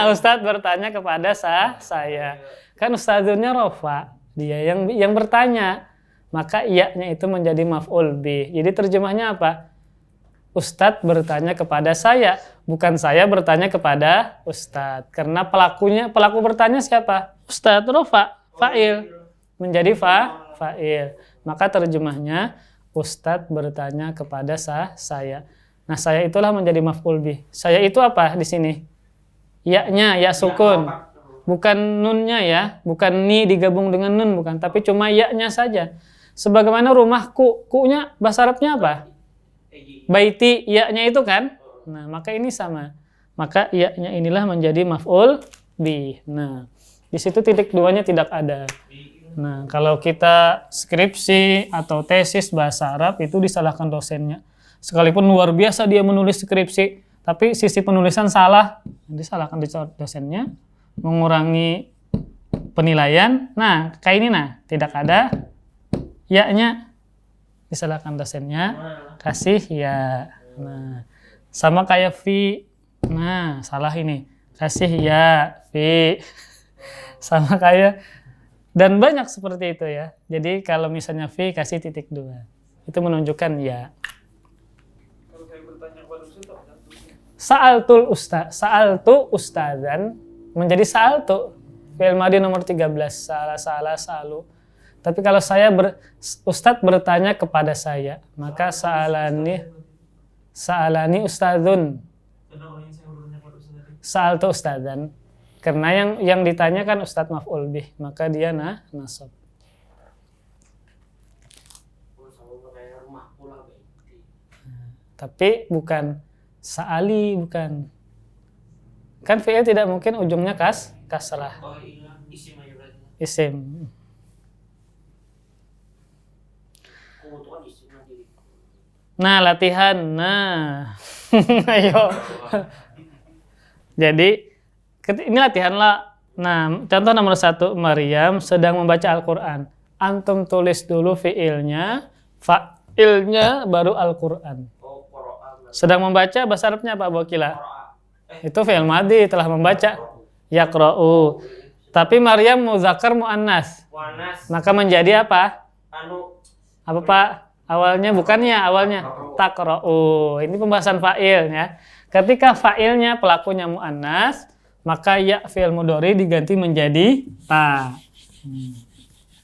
Ustadz bertanya kepada saya. Kan ustadznya rofa, dia yang bertanya. Maka iya-nya itu menjadi maf'ul bih. Jadi terjemahnya apa? Ustadz bertanya kepada saya, bukan saya bertanya kepada ustadz. Karena pelaku bertanya siapa? Ustadz, rofa, fa'il. Menjadi fa'il. Maka terjemahnya ustadz bertanya kepada saya. Nah, saya itulah menjadi maf'ul bih. Saya itu apa di sini? Ya-nya, ya sukun. Bukan nunnya ya, bukan ni digabung dengan nun, bukan. Tapi cuma ya-nya saja. Sebagaimana rumahku, ku-nya bahasa Arabnya apa? Baiti, ya-nya itu kan? Nah, maka ini sama. Maka ya-nya inilah menjadi maf'ul bih. Nah, di situ titik duanya tidak ada. Nah, kalau kita skripsi atau tesis bahasa Arab itu disalahkan dosennya. Sekalipun luar biasa dia menulis skripsi, tapi sisi penulisan salah, disalahkan dosennya, mengurangi penilaian. Nah, kayak ini tidak ada ya-nya, disalahkan dosennya, kasih ya. Nah, sama kayak fi. Nah, salah ini. Kasih ya, fi. Sama kayak, dan banyak seperti itu ya. Jadi kalau misalnya fi kasih titik 2. Itu menunjukkan ya. Kalau saya bertanya kepada Ustaz, Sa'altu ustadzan menjadi sa'altu. Fi'il madhi nomor 13. Salah, sa'alu. Tapi kalau Ustadz bertanya kepada saya, maka sa'alani ustadzun. Sa'altu ustadzan. Karena yang ditanyakan ustadz maf'ul bih, maka dia nasab. Tapi bukan sa'ali, bukan. Kan fi'il tidak mungkin ujungnya kasrah. Isim. Nah, latihan. Nah. Ayo. Jadi ini latihan lah. Nah, contoh nomor 1, Maryam sedang membaca Al-Qur'an. Antum tulis dulu fi'ilnya, fa'ilnya baru Al-Qur'an. Sedang membaca bahasa Arabnya apa, Bu Akila? Itu fi'il madhi, telah membaca. Yaqra'u. Tapi Maryam muzakkar muannas. Maka menjadi apa? Apa, Pak? Awalnya taqra'u. Ini pembahasan fa'il ya. Ketika fa'ilnya pelakunya muannas, maka ya fi'il mudhari diganti menjadi ta.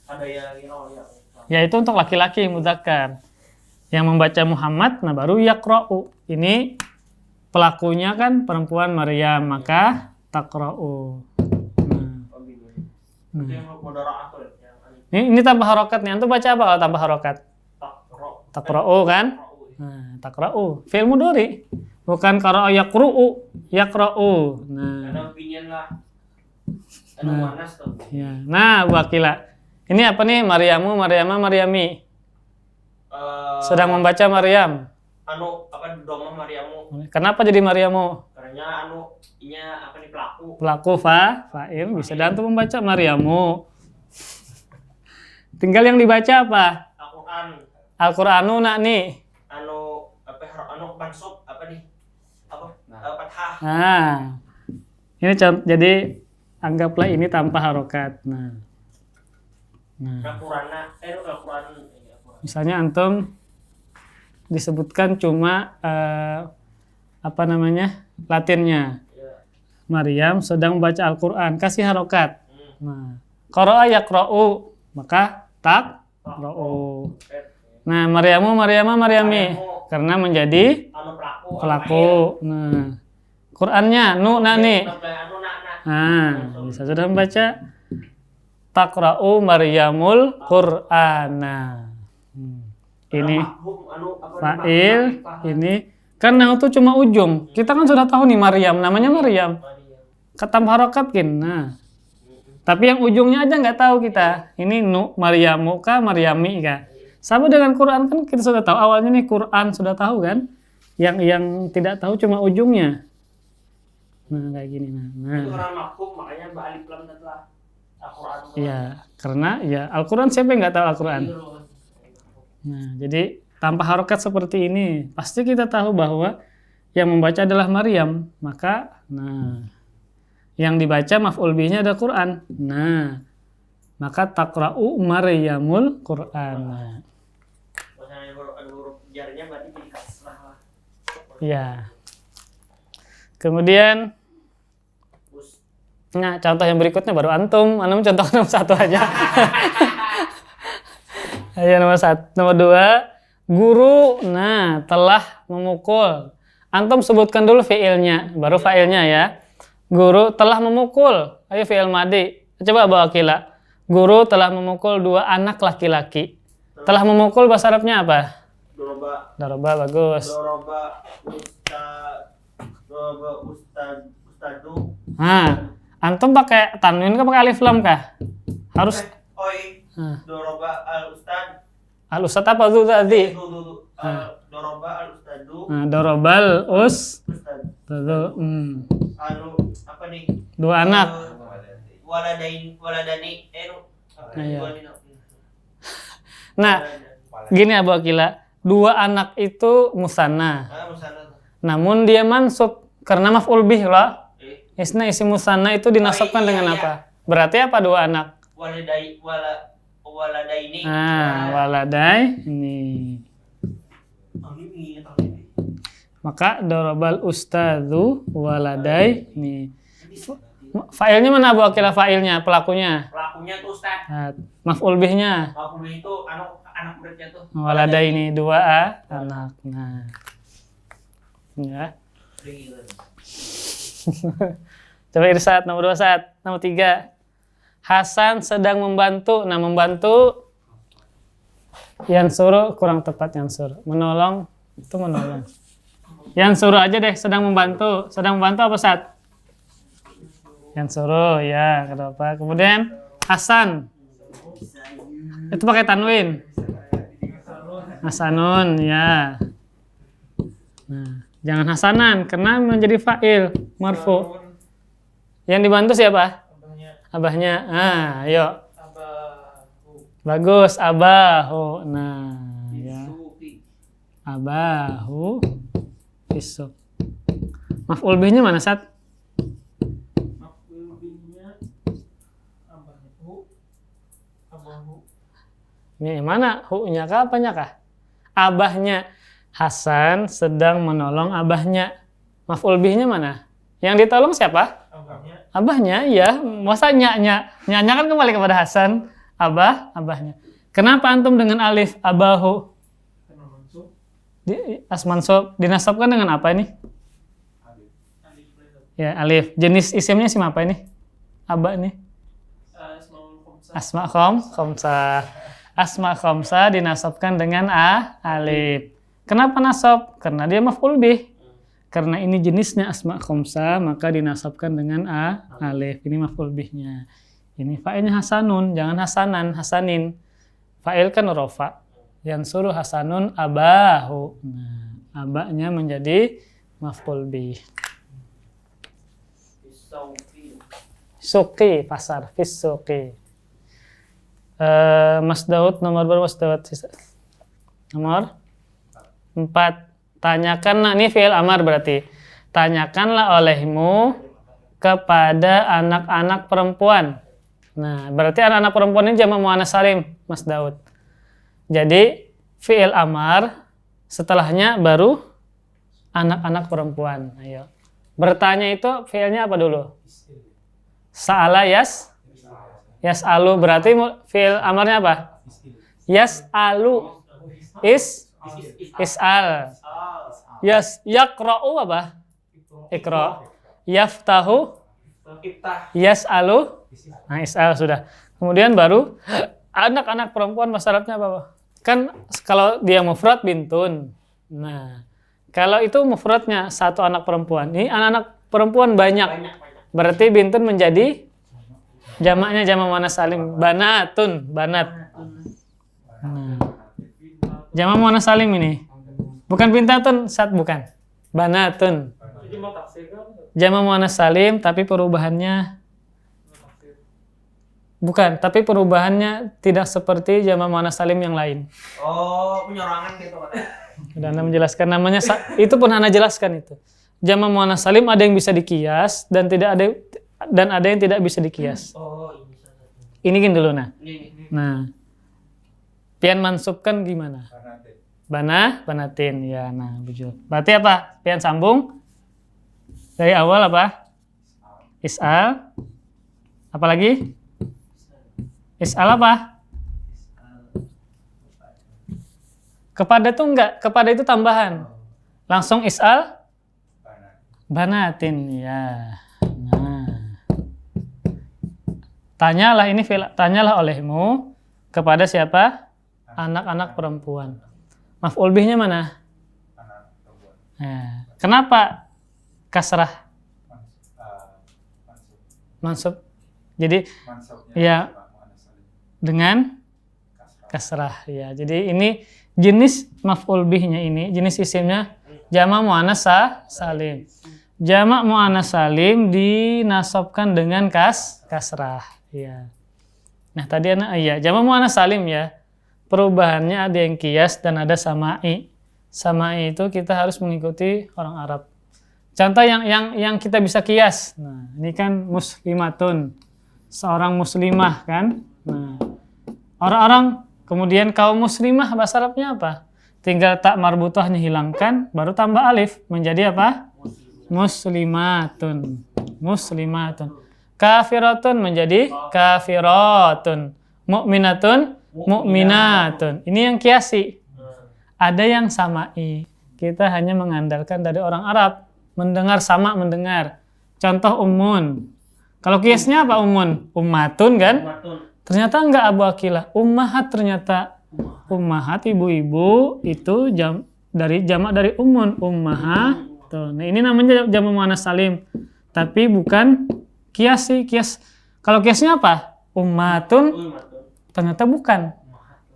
ada ya. Ya itu untuk laki-laki muzakkar. Yang membaca Muhammad, nah baru yaqra'u. Ini pelakunya kan perempuan Maryam, maka taqra'u. Ini tanpa harokat nih. Antum baca apa kalau tanpa harokat? Taqra'u kan? Nah, taqra'u. Fi'il mudhari. Bukan qara'a yaqru'u. Yaqra'u. Nah. Ya. Nah, Bu Akila. Ini apa nih? Maryamu, Maryama, Maryami. Sedang membaca Maryam. Doma Maryamu. Kenapa jadi Maryamu? Karena inya apa nih pelaku. Pelaku fa'il bisa dan antum membaca Maryamu. Tinggal yang dibaca apa? Al-Qur'an. Al-Qur'anu nak nih. Mansub apa nih? Fathah. Nah. Ini jadi anggaplah ini tanpa harokat. Nah. Al-Qur'an. Misalnya antum disebutkan cuma Latinnya. Maryam sedang membaca Al-Qur'an, kasih harokat. Nah, qara'a yaqra'u, maka taqra'u. Nah, Maryamu, Maryama, Maryami karena menjadi pelaku. Nah, Qur'annya nani. Nah, bisa sudah membaca taqra'u Maryamul Qur'ana. Ini fa'il, ini kan yang itu cuma ujung. Kita kan sudah tahu nih Maryam, namanya Maryam. Tanpa harokat kan. Nah. Tapi yang ujungnya aja nggak tahu kita. Ini Maryamu kah, Maryami kah? Sama dengan Quran kan kita sudah tahu awalnya nih Quran sudah tahu kan. Yang tidak tahu cuma ujungnya. Nah, kayak gini nah. Itu orang makhum makanya alif lam setelah Al-Quran. Ya, karena ya Al-Quran, siapa yang nggak tahu Al-Quran? Nah, jadi tanpa harokat seperti ini, pasti kita tahu bahwa yang membaca adalah Maryam. Maka, nah, yang dibaca maf'ul bihnya ada Quran. Nah, maka taqra'u Maryamul Quran. Nah, Misalnya ada huruf jarnya berarti jadi kasrah lah. ya. Kemudian, nah, contoh yang berikutnya baru antum contoh nomor 1 aja. Ayo nomor 1, nomor 2, guru, nah, telah memukul. Antum sebutkan dulu fiilnya, baru fa'ilnya ya. Guru telah memukul. Ayo fiil madi. Coba bawa kila. Guru telah memukul 2 anak laki-laki. Telah memukul bahasa Arabnya apa? Doroba. Daraba, bagus. Doroba ustadu. Nah, antum pakai tanwin kah pakai alif lam kah? Harus. Oi. Doroba al-ustad. Al-ustad apa tuh tadi? Doroba al-ustadu. Nah, dorobal Ustad. Anu apa nih? 2 anak. Waladani. Iya. Nah, gini Abu Akila, 2 anak itu musanna. Namun dia mansub karena maf'ul bih loh. Isna isi musanna itu dinasabkan dengan apa? Berarti apa 2 anak? Waladaini. Nah, waladai ini. Maka dorobal ustadzu waladai ini. Fa'ilnya mana Abu Akila, fa'ilnya, pelakunya? Pelakunya tuh Ustaz. Nah, maf'ul bihnya? Maf'ul bih itu anak muridnya tuh. Waladai ini 2 anak. Nah. Ya. Coba irsad nomor 2 saat. Nomor 3. Hasan sedang membantu. Nah, membantu yang suruh kurang tepat, yang suruh. Menolong itu menolong. Yang suruh aja deh, sedang membantu. Sedang membantu apa saat? Yang suruh, ya, kenapa? Kemudian Hasan. Itu pakai tanwin. Hasanun, ya. Nah, jangan hasanan karena menjadi fa'il marfu. Yang dibantu siapa? Abahnya. Ah, ayo. Bagus, abahu. Nah, ya. Abahu isuk. Maf'ul bihnya mana, Sat? Maf'ul bihnya abahu. Ini mana? Hu-nya kah, apanya kah? Abahnya. Hasan sedang menolong abahnya. Maf'ul bihnya mana? Yang ditolong siapa? Abahnya, ya. Masa nya-nya? Nya-nya kan kembali kepada Hasan. Abahnya. Kenapa antum dengan alif abahu? Asmansub dinasabkan dengan apa ini? Ya, alif. Jenis isimnya sim apa ini? Aba ini? Asma khamsah. Asma khamsah dinasabkan dengan alif. Kenapa nasab? Karena dia maf'ul bih. Karena ini jenisnya asma khamsah, maka dinasabkan dengan alif. Ini maf'ul bihnya. Ini fa'ilnya hasanun, jangan hasanan, hasanin. Fa'il kan rofa. Yang suruh hasanun abahu. Nah, abaknya menjadi maf'ul bih. Suqi, pasar, fis suqi. Mas Daud, nomor berapa Mas Daud? Nomor 4. Tanyakan, nah ini fi'il amar berarti. Tanyakanlah olehmu kepada anak-anak perempuan. Nah, berarti anak-anak perempuan ini jamak muannats salim, Mas Daud. Jadi, fi'il amar, setelahnya baru anak-anak perempuan. Ayo. Bertanya itu fi'ilnya apa dulu? Sa'ala yas'alu, berarti fi'il amarnya apa? Yas'alu. Is'al. Yaqra'u apa? Iqra'. Yaftahu. Yas'alu. Nah, is'al sudah. Kemudian baru anak-anak perempuan bahasa Arabnya apa? Kan kalau dia mufrad bintun. Nah, kalau itu mufradnya 1 anak perempuan. Ini anak-anak perempuan banyak. Berarti bintun menjadi jamaknya jamak muannats salim, banatun, banat. Nah. Jamak muannats salim ini. Bukan bintatun, bukan. Banatun. Jamak muannats salim tapi perubahannya Bukan, tapi perubahannya tidak seperti jamak muannats salim yang lain. Oh, penyerangan gitu katanya. Udah Anda menjelaskan namanya itu pun Anda jelaskan itu. Jamak muannats salim ada yang bisa dikias dan ada yang tidak bisa dikias. Oh, ini salah satu. Ini gini dulu nah. Ini. Nah. Pian mansubkan gimana? Banatin. Ya, nah, bujur. Berarti apa? Pian sambung dari awal apa? Is'al. Apa lagi? Is'al apa? Kepada tuh enggak, kepada itu tambahan. Langsung is'al banatin ya. Nah. Tanyalah olehmu kepada siapa? Anak-anak perempuan. Maf'ul bihnya mana? Nah, kenapa kasrah? Mansub. Jadi ya dengan kasrah ya. Jadi ini jenis maf'ul bihnya ini, jenis isimnya jamak muannats salim. Jamak muannats salim dinasabkan dengan kasrah ya. Nah, tadi jamak muannats salim ya. Perubahannya ada yang qiyas dan ada sama'i. Sama'i itu kita harus mengikuti orang Arab. Contoh yang kita bisa qiyas. Nah, ini kan muslimatun. Seorang muslimah kan. Nah, orang-orang kemudian kaum muslimah bahasa Arabnya apa? Tinggal tak marbutahnya hilangkan baru tambah alif menjadi apa? Muslimatun. Kafiratun menjadi kafiratun. Mu'minatun. Ini yang kiasi. Ada yang sama'i. Kita hanya mengandalkan dari orang Arab. Mendengar sama mendengar. Contoh ummun. Kalau kiasnya apa ummun? Ummatun kan? Ternyata enggak Abu Akilah. Ummahat ternyata. Ummahat ibu-ibu itu jamak dari ummun. Ummahatun. Nah, ini namanya jamak muannats salim. Tapi bukan kiasi. Kalau kiasnya apa? Ummatun. Ternyata bukan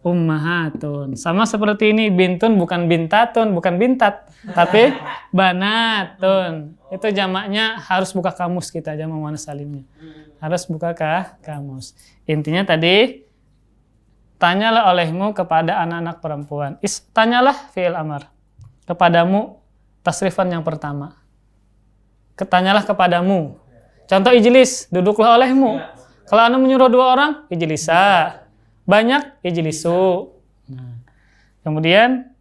ummahatun. Sama seperti ini bintun bukan bintatun, bukan bintat, tapi banatun. Itu jamaknya harus buka kamus kita jamak muannats salimnya. Harus buka kamus. Intinya tadi tanyalah olehmu kepada anak-anak perempuan. Tanyalah fi'il amar. Kepadamu tasrifan yang pertama. Tanyalah kepadamu. Contoh ijlis, duduklah olehmu. Kalau Anda menyuruh 2 orang, ijlisa. Banyak, ijlisu. Nah, kemudian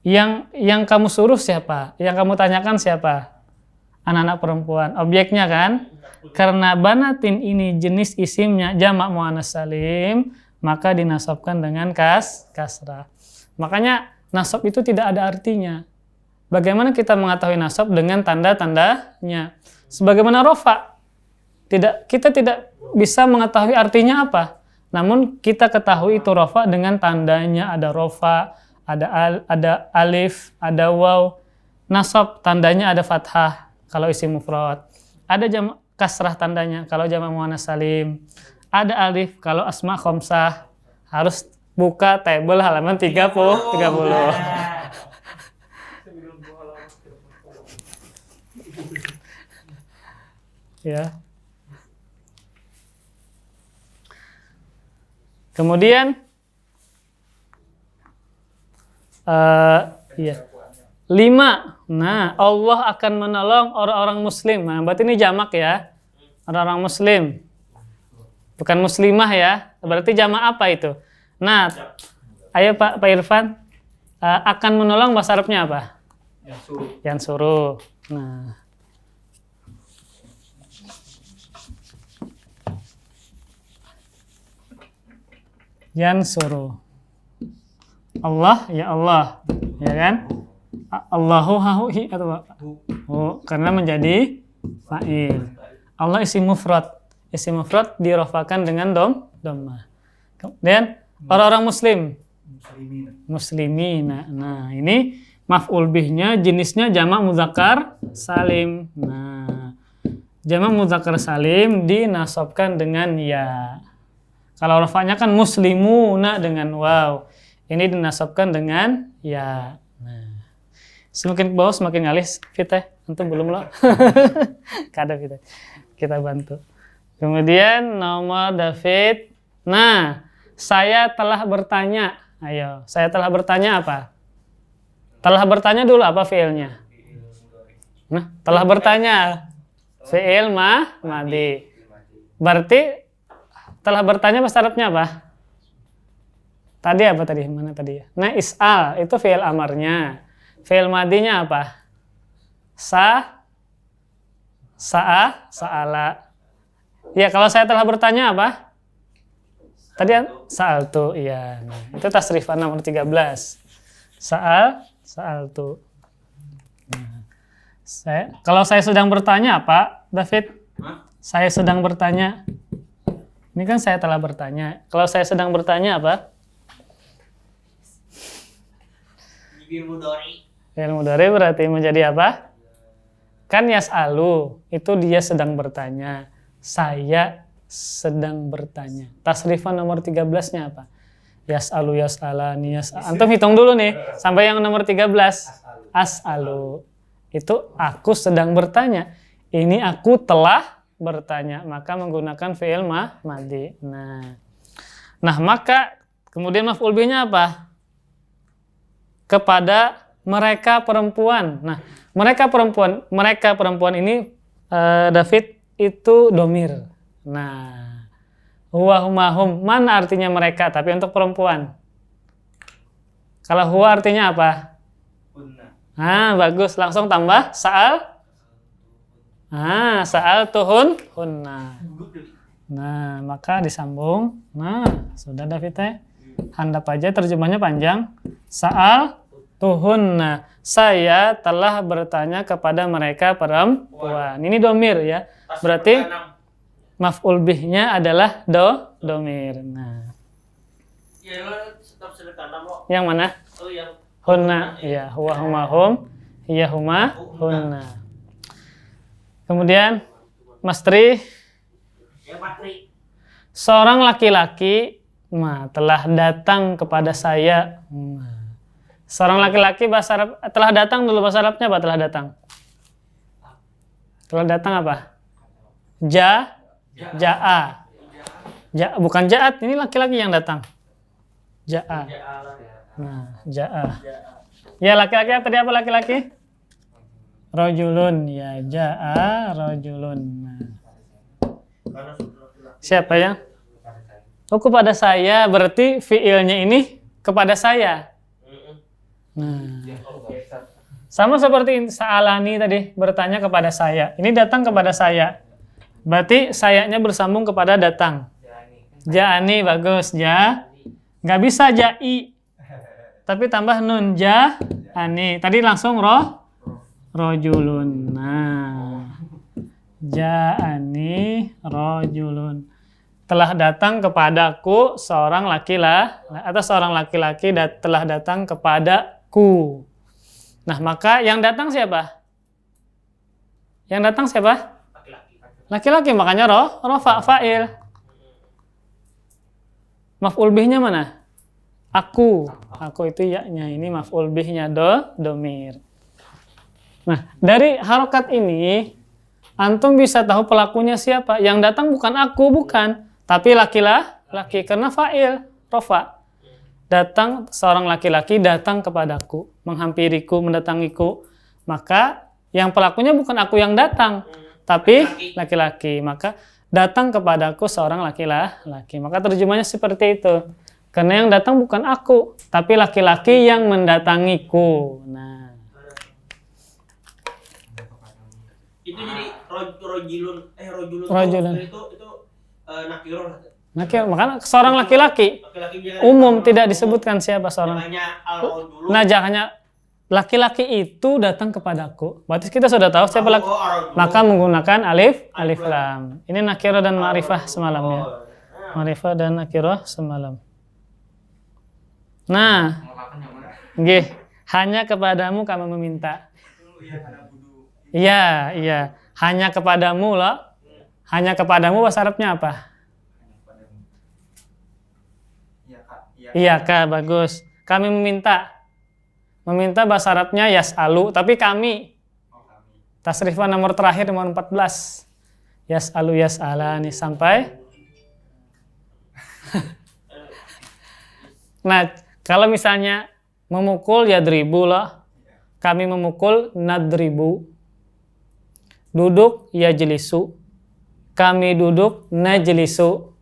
yang kamu suruh siapa? Yang kamu tanyakan siapa? Anak-anak perempuan. Objeknya kan? Karena banatin ini jenis isimnya jamak muannats salim, maka dinasabkan dengan kasrah. Makanya nasab itu tidak ada artinya. Bagaimana kita mengetahui nasab dengan tanda-tandanya? Sebagaimana rofa. Kita tidak bisa mengetahui artinya apa. Namun kita ketahui itu rofa dengan tandanya. Ada rofa, ada alif, ada waw. Nasab tandanya ada fathah kalau isim mufrad. Ada jamak kasrah tandanya kalau jamak muannats salim. Ada alif kalau asma khamsah. Harus buka tabel halaman 30. Ya. Kemudian 5. Nah, Allah akan menolong orang-orang muslim. Nah, berarti ini jamak ya. Orang-orang muslim. Bukan muslimah ya. Berarti jamak apa itu? Nah, ayo Pak Irfan. Akan menolong bahasa Arabnya apa? Yansuru. Nah. Yansuru. Allah, ya Allah. Ya kan? Allahu hahi atau karena menjadi fa'il. Allah isim mufrad. Isim mufrad dirofakan dengan dhammah. Kemudian orang-orang muslim. Muslimina. Nah, ini maf'ul bihnya jenisnya jamak mudzakkar salim. Nah, jamak mudzakkar salim dinasabkan dengan ya. Kalau rafa'nya kan muslimuna dengan waw. Ini dinasabkan dengan ya. Nah. Semakin ke bawah semakin ngalis. Fiteh, antum belum loh. Kada Fiteh. Kita bantu. Kemudian nomor David. Nah, saya telah bertanya. Ayo, saya telah bertanya apa? Telah bertanya dulu apa fiilnya? Nah, telah bertanya. Fiil madi. Berarti telah bertanya bahasa Arabnya apa? Tadi apa tadi? Mana tadi ya? Nah, is'al itu fiil amarnya. Fiil madinya apa? Sa'ala. Ya, kalau saya telah bertanya apa? Tadi sa'altu, iya. Nah, itu tasrifan nomor 13. Sa'altu. Nah, kalau saya sedang bertanya apa, David? Saya sedang bertanya. Ini kan saya telah bertanya. Kalau saya sedang bertanya apa? Fi'il mudhari berarti menjadi apa? Kan yas'alu, itu dia sedang bertanya. Saya sedang bertanya. Tasrifan nomor 13-nya apa? Yas'alu, yas'alani, Antum hitung dulu nih, sampai yang nomor 13. As'alu. Itu aku sedang bertanya. Ini aku telah bertanya. Maka menggunakan fi'il madi. Nah, maka kemudian maf'ul bihnya apa? Kepada mereka perempuan. Nah, mereka perempuan ini David itu domir. Nah, huwa huma hum, mana artinya mereka tapi untuk perempuan. Kalau huwa artinya apa? Nah, bagus, langsung tambah sa'al. Sa'al tuhun hunna. Nah, maka disambung. Nah, sudah David teh. Handap aja, terjemahnya panjang. Sa'al tuhunna. Saya telah bertanya kepada mereka perempuan. Ini domir ya. Berarti maf'ul bihnya adalah domir. Nah. Ya, lo tetap sedekah lo. Yang mana? Oh, yang Hunna. Ya, huwa huma hum, hiya huma hunna. Kemudian Mas Tri. Ya, Patri. Seorang laki-laki telah datang kepada saya. Seorang laki-laki bahasa Arab telah datang dulu, bahasa Arabnya apa telah datang? Telah datang apa? Ja'a. Bukan ja'at, ini laki-laki yang datang. Ja'a. Nah, ja'a. Ya, laki-laki tadi apa laki-laki? Rajulun. Ya, ja'a rajulun. Nah. Siapa ya? Oh, kepada saya, berarti fiilnya ini kepada saya. Nah, sama seperti sa'alani tadi, bertanya kepada saya. Ini datang kepada saya. Berarti sayanya bersambung kepada datang. Ja'ani, bagus. Nggak bisa ja'i. Tapi tambah nun, ja'ani. Tadi langsung rojulun. Nah, ja'ani rojulun. Telah datang kepadaku seorang laki-laki, atau seorang laki-laki telah datang kepadaku. Nah, maka yang datang siapa? Yang datang siapa? Laki-laki, makanya rofa fa'il. Maf'ul bihnya mana? Aku itu ya-nya, ini maf'ul bihnya domir. Nah, dari harokat ini antum bisa tahu pelakunya siapa. Yang datang bukan aku, bukan, tapi laki-laki, karena fa'il rofa. Datang seorang laki-laki datang kepadaku, menghampiriku, mendatangiku. Maka yang pelakunya bukan aku yang datang, tapi laki-laki. Maka datang kepadaku seorang laki-laki. Maka terjemahnya seperti itu. Karena yang datang bukan aku, tapi laki-laki yang mendatangiku. Nah, itu jadi rojulun itu nakirun. Nakir, makanya seorang laki-laki umum tidak disebutkan siapa seorang. Nah, jangannya laki-laki itu datang kepadaku. Berarti kita sudah tahu siapa laki. Maka menggunakan alif lam. Ini nakirah dan ma'rifah semalam ya. Ma'rifah dan nakirah semalam. Nah, nggih, hanya kepadamu kami meminta. Iya. Hanya kepadamu loh. Hanya kepadamu bahasa Arabnya apa? Iya, Kak, bagus. Kami meminta. Meminta bahasa Arabnya yas'alu, tapi kami. Tasrifan nomor terakhir nomor 14. yas'alu yas'alani sampai. Nah, kalau misalnya memukul yadribu loh. Kami memukul nadribu. Duduk yajlisu. Kami duduk najlisu.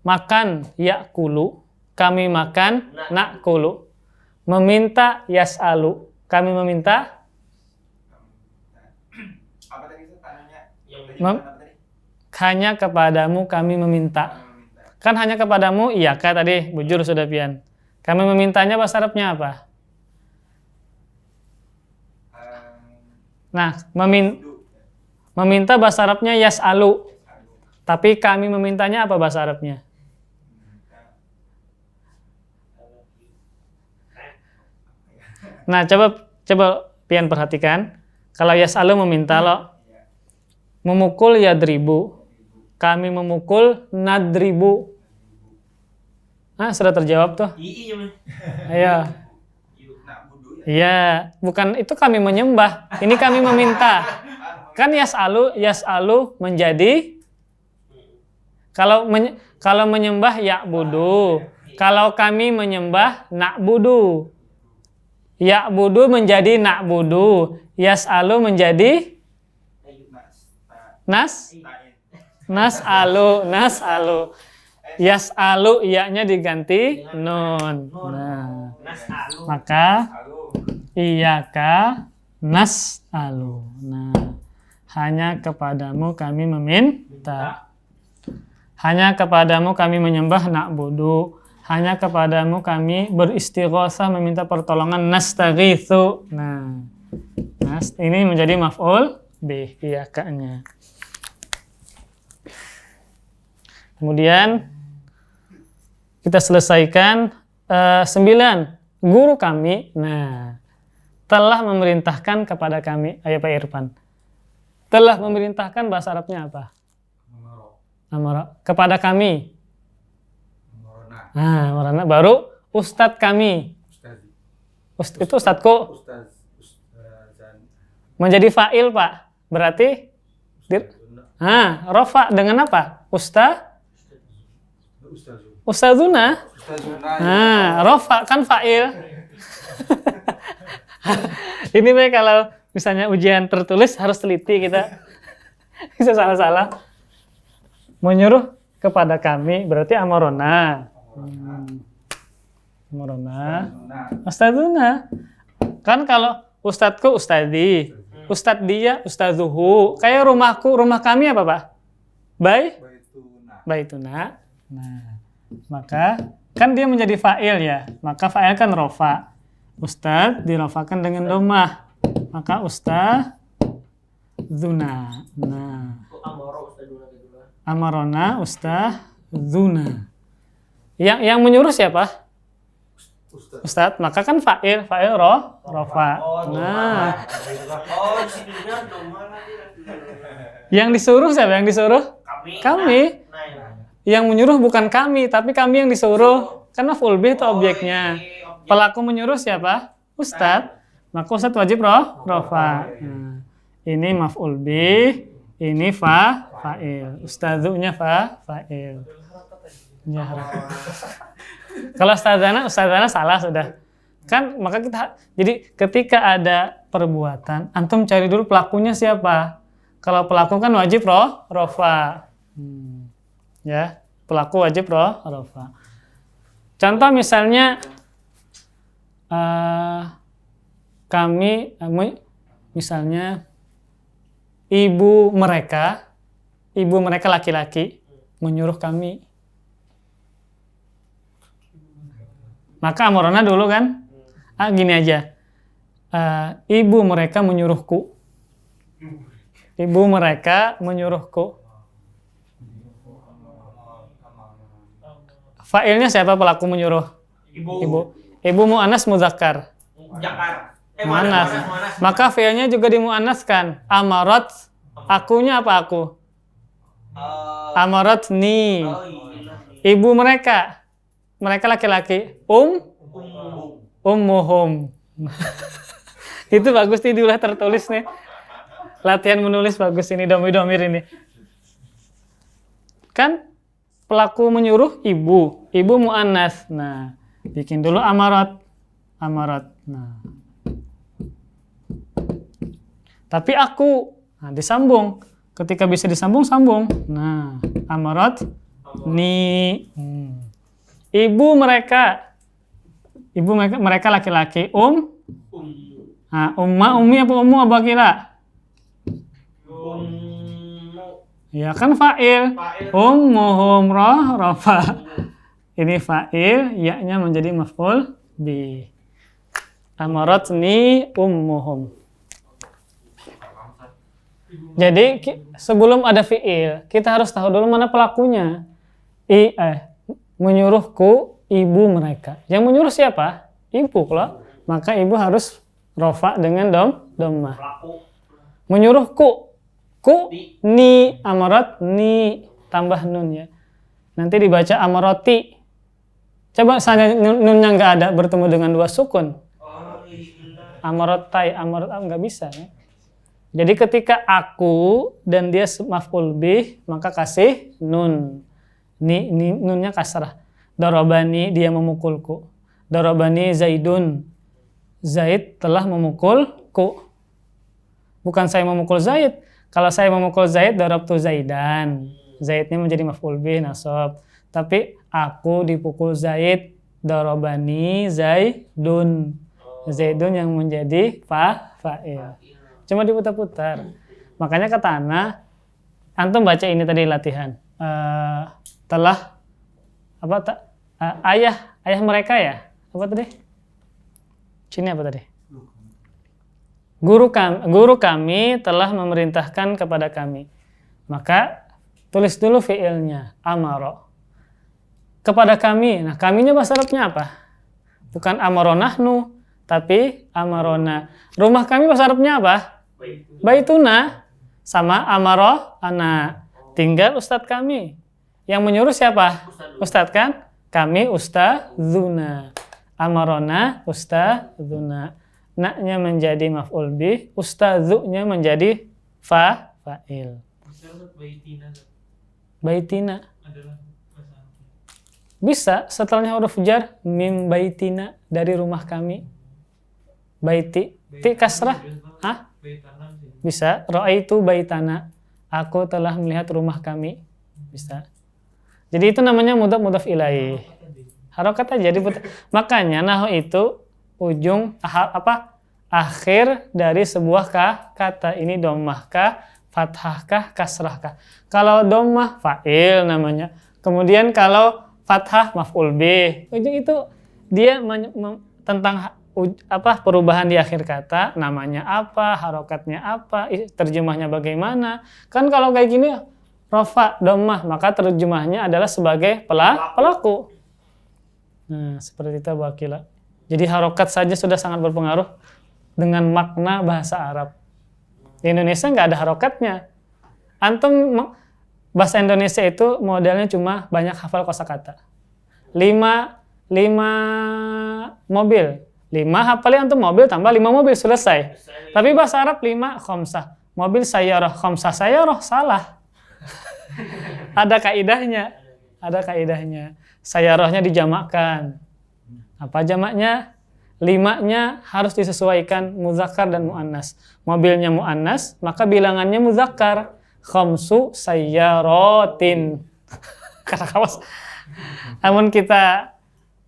Makan yakulu. Kami makan nakulu. Meminta yas'alu. Kami meminta. Apa tadi tanyanya? Hanya kepadamu kami meminta. Kan hanya kepadamu, iya kah tadi, bujur sudah pian. Kami memintanya bahasa Arabnya apa? Nah, meminta bahasa Arabnya yas'alu. Tapi kami memintanya apa bahasa Arabnya? Nah, coba pian perhatikan. Kalau yas'alu meminta lo. Memukul yadribu. Kami memukul nadribu. Ah, sudah terjawab tuh. Ayo. Iya, bukan itu kami menyembah. Ini kami meminta. Kan yas'alu menjadi kalau menyembah ya'budu. Kalau kami menyembah na'budu. Ya'budu menjadi na'budu. Yas'alu menjadi nas'alu. Yas'alu iya-nya diganti nun. Nah, maka iyyaka nas'alu. Nah, hanya kepadamu kami meminta. Hanya kepadamu kami menyembah na'budu. Hanya kepadamu kami beristighosah meminta pertolongan nastaghitsu. Nah, ini menjadi maf'ul bih iyyaka-nya. Kemudian kita selesaikan 9. Guru kami, telah memerintahkan kepada kami. Ayo Pak Irfan. Telah memerintahkan bahasa Arabnya apa? Amara. Kepada kami. Marana. Baru ustadz kami. Itu ustadzku. Menjadi fa'il Pak. Berarti rofa dengan apa? Ustadzuna. Rofa kan fa'il. Ini kalau misalnya ujian tertulis harus teliti kita. Bisa salah-salah. Menyuruh kepada kami berarti amarona. Amarona. Ustadzuna. Kan kalau ustadzku ustadzi, ustadz dia ustadzuhu. Kayak rumah kami apa Pak? Baituna. Nah, maka kan dia menjadi fa'il ya. Maka fa'il kan rofa. Ustadz dirofakan dengan domah. Maka ustadzuna. Nah. Amarona ustadzuna. Yang menyuruh siapa? Ustadz. Maka kan fa'il rofa. Nah. Yang disuruh siapa? Yang disuruh? Kami. Yang menyuruh bukan kami, tapi kami yang disuruh. Karena maf'ul bih itu objeknya. Pelaku menyuruh siapa? Ustadz. Maka ustadz wajib rofa. Nah, ini maf'ul bih, ini fa'il. Ustadzunya fa'il. Ya, kalau ustadzana salah sudah. Kan maka jadi ketika ada perbuatan, antum cari dulu pelakunya siapa. Kalau pelaku kan wajib rofa. Ya, pelaku wajib rofa. Contoh misalnya kami misalnya ibu mereka laki-laki menyuruh kami. Maka amarona dulu kan? Gini aja. Ibu mereka menyuruhku. Ibu mereka menyuruhku. Fa'ilnya siapa pelaku menyuruh? Ibu. Ibu mu'annas muzakkar. Mu'annas. Maka fi'ilnya juga dimu'annaskan. Amarat. Akunya apa aku? Amarat ni. Ibu mereka. Mereka laki-laki. Ummuhum. Itu bagus nih diulah tertulis nih. latihan menulis bagus ini, domir ini. Kan pelaku menyuruh ibu muannas. Nah, bikin dulu amarat. Nah. Tapi aku, nah disambung. Ketika bisa disambung, sambung. Nah, amarat ni. Ibu mereka laki-laki. Nah, ummi apa ummu apa kira? Ya kan fa'il. Ummuhum rafa. Ini fa'il, ya-nya menjadi maf'ul bi. Amaratni ummuhum. Jadi sebelum ada fi'il, kita harus tahu dulu mana pelakunya. Menyuruhku ibu mereka. Yang menyuruh siapa? Ibu kalau. Maka ibu harus rafa dengan dhammah. Menyuruhku. Ni amarat ni tambah nun ya. Nanti dibaca amarati. Coba saja nunnya nggak ada bertemu dengan dua sukun. Amaratai, amarat nggak bisa ya. Jadi ketika aku dan dia maf'ul bih maka kasih nun. Ni nunnya kasrah. Darabani dia memukulku. Darabani Zaidun. Zaid telah memukulku. Bukan saya memukul Zaid. Kalau saya memukul Zaid, darabtu Zaidan. Zaidnya menjadi maf'ul bih nasab. Tapi aku dipukul Zaid, darabani Zaidun. Zaidun yang menjadi fa'il. Cuma diputar-putar. Makanya kata Ana, antum baca ini tadi latihan. Telah ayah mereka ya? Apa tadi? Sini apa tadi? Guru kami telah memerintahkan kepada kami. Maka tulis dulu fi'ilnya, amaro. Kepada kami. Nah, kaminya bahasa Arabnya apa? Bukan amaronahnu, tapi amarona. Rumah kami bahasa Arabnya apa? Baituna. Sama amaro ana. Tinggal ustadz kami. Yang menyuruh siapa? Ustadz kan? Kami ustadzuna. Amarona ustadzuna. Naknya menjadi maf'ul bih, ustadzunya menjadi fa'il. Baitina. Bisa setelahnya huruf jar mim baitina dari rumah kami. Baiti ti kasrah. Hah? Bisa. Ra'aitu baitana. Aku telah melihat rumah kami. Bisa. Jadi itu namanya mudhaf ilaih. Harokat aja diputar. Makanya nahwu itu ujung akhir dari sebuah kata. Ini dhammah kah, fathah kah, kasrah kah. Kalau dhammah fa'il namanya. Kemudian kalau fathah maf'ul bih. Itu dia tentang perubahan di akhir kata, namanya apa, harokatnya apa, terjemahnya bagaimana. Kan kalau kayak gini rafa dhammah, maka terjemahnya adalah sebagai pelaku. Nah, seperti itu Bakila. Jadi harokat saja sudah sangat berpengaruh dengan makna bahasa Arab. Di Indonesia nggak ada harokatnya. Antum bahasa Indonesia itu modelnya cuma banyak hafal kosakata. 5 mobil. 5 hafalnya antum mobil tambah 5 mobil selesai. Tapi bahasa Arab 5 khamsah. Mobil sayyarah, khamsah sayyarah salah. Ada kaidahnya. Sayyarahnya dijamakkan. Apa jamaknya? 5-nya harus disesuaikan muzakkar dan muannas. Mobilnya muannas, maka bilangannya muzakkar. Khamsu sayyaratin. Kata kawas. Namun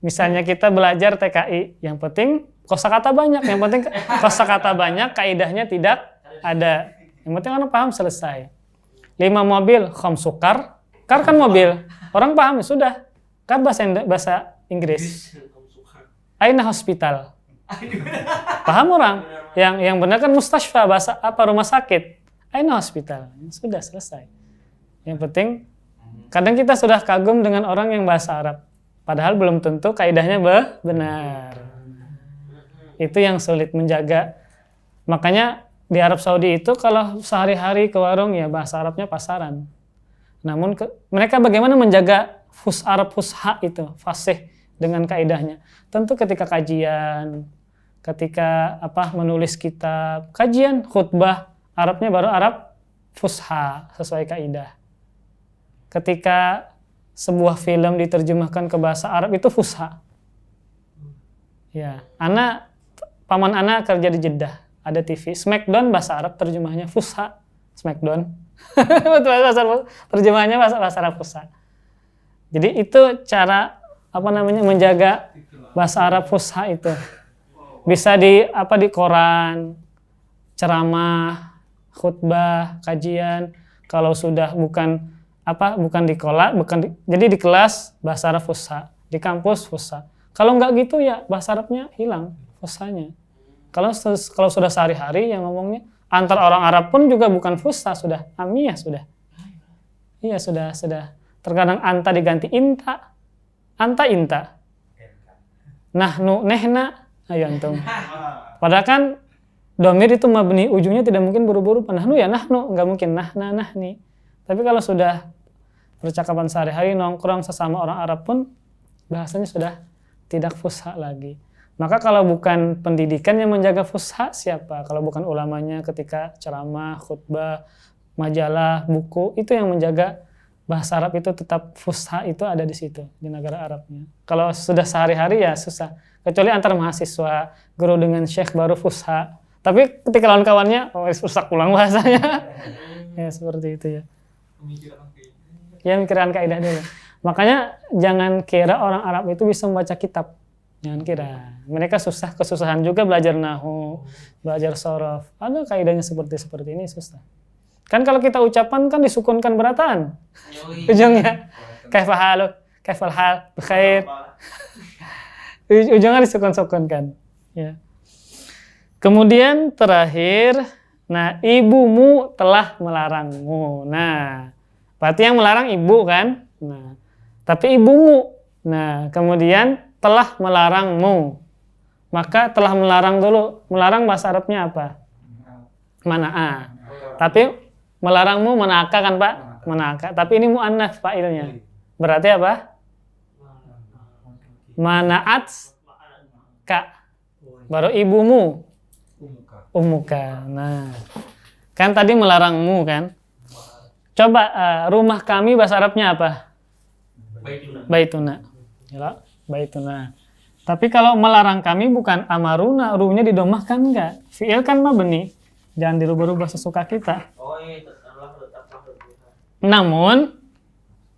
misalnya kita belajar TKI, yang penting kosakata banyak. Yang penting kosakata banyak, kaidahnya tidak ada. Yang penting orang paham selesai. 5 mobil, khamsu kar. Kar kan mobil. Orang paham ya sudah. Kar bahasa Inggris. Aina hospital. Paham orang? Yang benar kan mustashfa, bahasa rumah sakit. Aina hospital. Sudah selesai. Yang penting kadang kita sudah kagum dengan orang yang bahasa Arab. Padahal belum tentu kaidahnya benar. Itu yang sulit menjaga. Makanya di Arab Saudi itu kalau sehari-hari ke warung ya bahasa Arabnya pasaran. Namun mereka bagaimana menjaga Arab fusha itu, fasih dengan kaidahnya. Tentu ketika kajian, ketika menulis kitab, kajian, khutbah, Arabnya baru Arab fusha sesuai kaidah. Ketika sebuah film diterjemahkan ke bahasa Arab itu fusha. Ya, paman ana kerja di Jeddah, ada TV Smackdown bahasa Arab terjemahnya fusha, Smackdown. Terjemahnya bahasa Arab fusha. Jadi itu cara menjaga bahasa Arab fusha itu. Bisa di koran, ceramah, khutbah, kajian. Kalau sudah bukan jadi di kelas bahasa Arab fusha, di kampus fusha. Kalau nggak gitu ya bahasa Arabnya hilang fushanya. Kalau sudah sehari-hari yang ngomongnya antar orang Arab pun juga bukan fusha, sudah amiyah sudah. Iya sudah. Terkadang anta diganti inta. Anta inta. Nahnu nehna. Ayo antum. Padahal kan domir itu mabni, ujungnya tidak mungkin buru-buru nahnu ya nahnu, nggak mungkin nahna nahni. Tapi kalau sudah percakapan sehari-hari nongkrong sesama orang Arab pun bahasanya sudah tidak fusha lagi. Maka kalau bukan pendidikan yang menjaga fusha, siapa? Kalau bukan ulamanya ketika ceramah, khutbah, majalah, buku, itu yang menjaga bahasa Arab itu tetap fusha itu ada di situ, di negara Arabnya. Kalau sudah sehari-hari ya susah. Kecuali antar mahasiswa, guru dengan syekh baru fusha. Tapi ketika lawan kawannya, rusak ulang bahasanya. Ya seperti itu ya. Ya mikirkan kaidah dulu. Makanya jangan kira orang Arab itu bisa membaca kitab. Jangan kira. Mereka kesusahan juga belajar nahwu, belajar shorof. Ada kaidahnya seperti ini susah. Kan kalau kita ucapan kan disukunkan berataan. Ujungnya kaifal haluk, kaifal hal, bikhair. Ujungnya disukun-sukunkan. Ya. Kemudian terakhir, ibumu telah melarangmu. Berarti yang melarang ibu kan? Tapi ibumu. Kemudian telah melarangmu. Maka telah melarang dulu. Melarang bahasa Arabnya apa? Mana'a. Tapi melarangmu manaka kan Pak? Manaka. Tapi ini mu'annats fa'ilnya. Berarti apa? Mana'at ka. Baru ibumu. Umuka. Kan tadi melarangmu kan? Coba rumah kami bahasa Arabnya apa? Baituna. Ya, baituna. Tapi kalau melarang kami bukan amaruna, ruhnya didomahkan enggak? Fi'il kan mabni. Jangan dirubah-rubah sesuka kita. Namun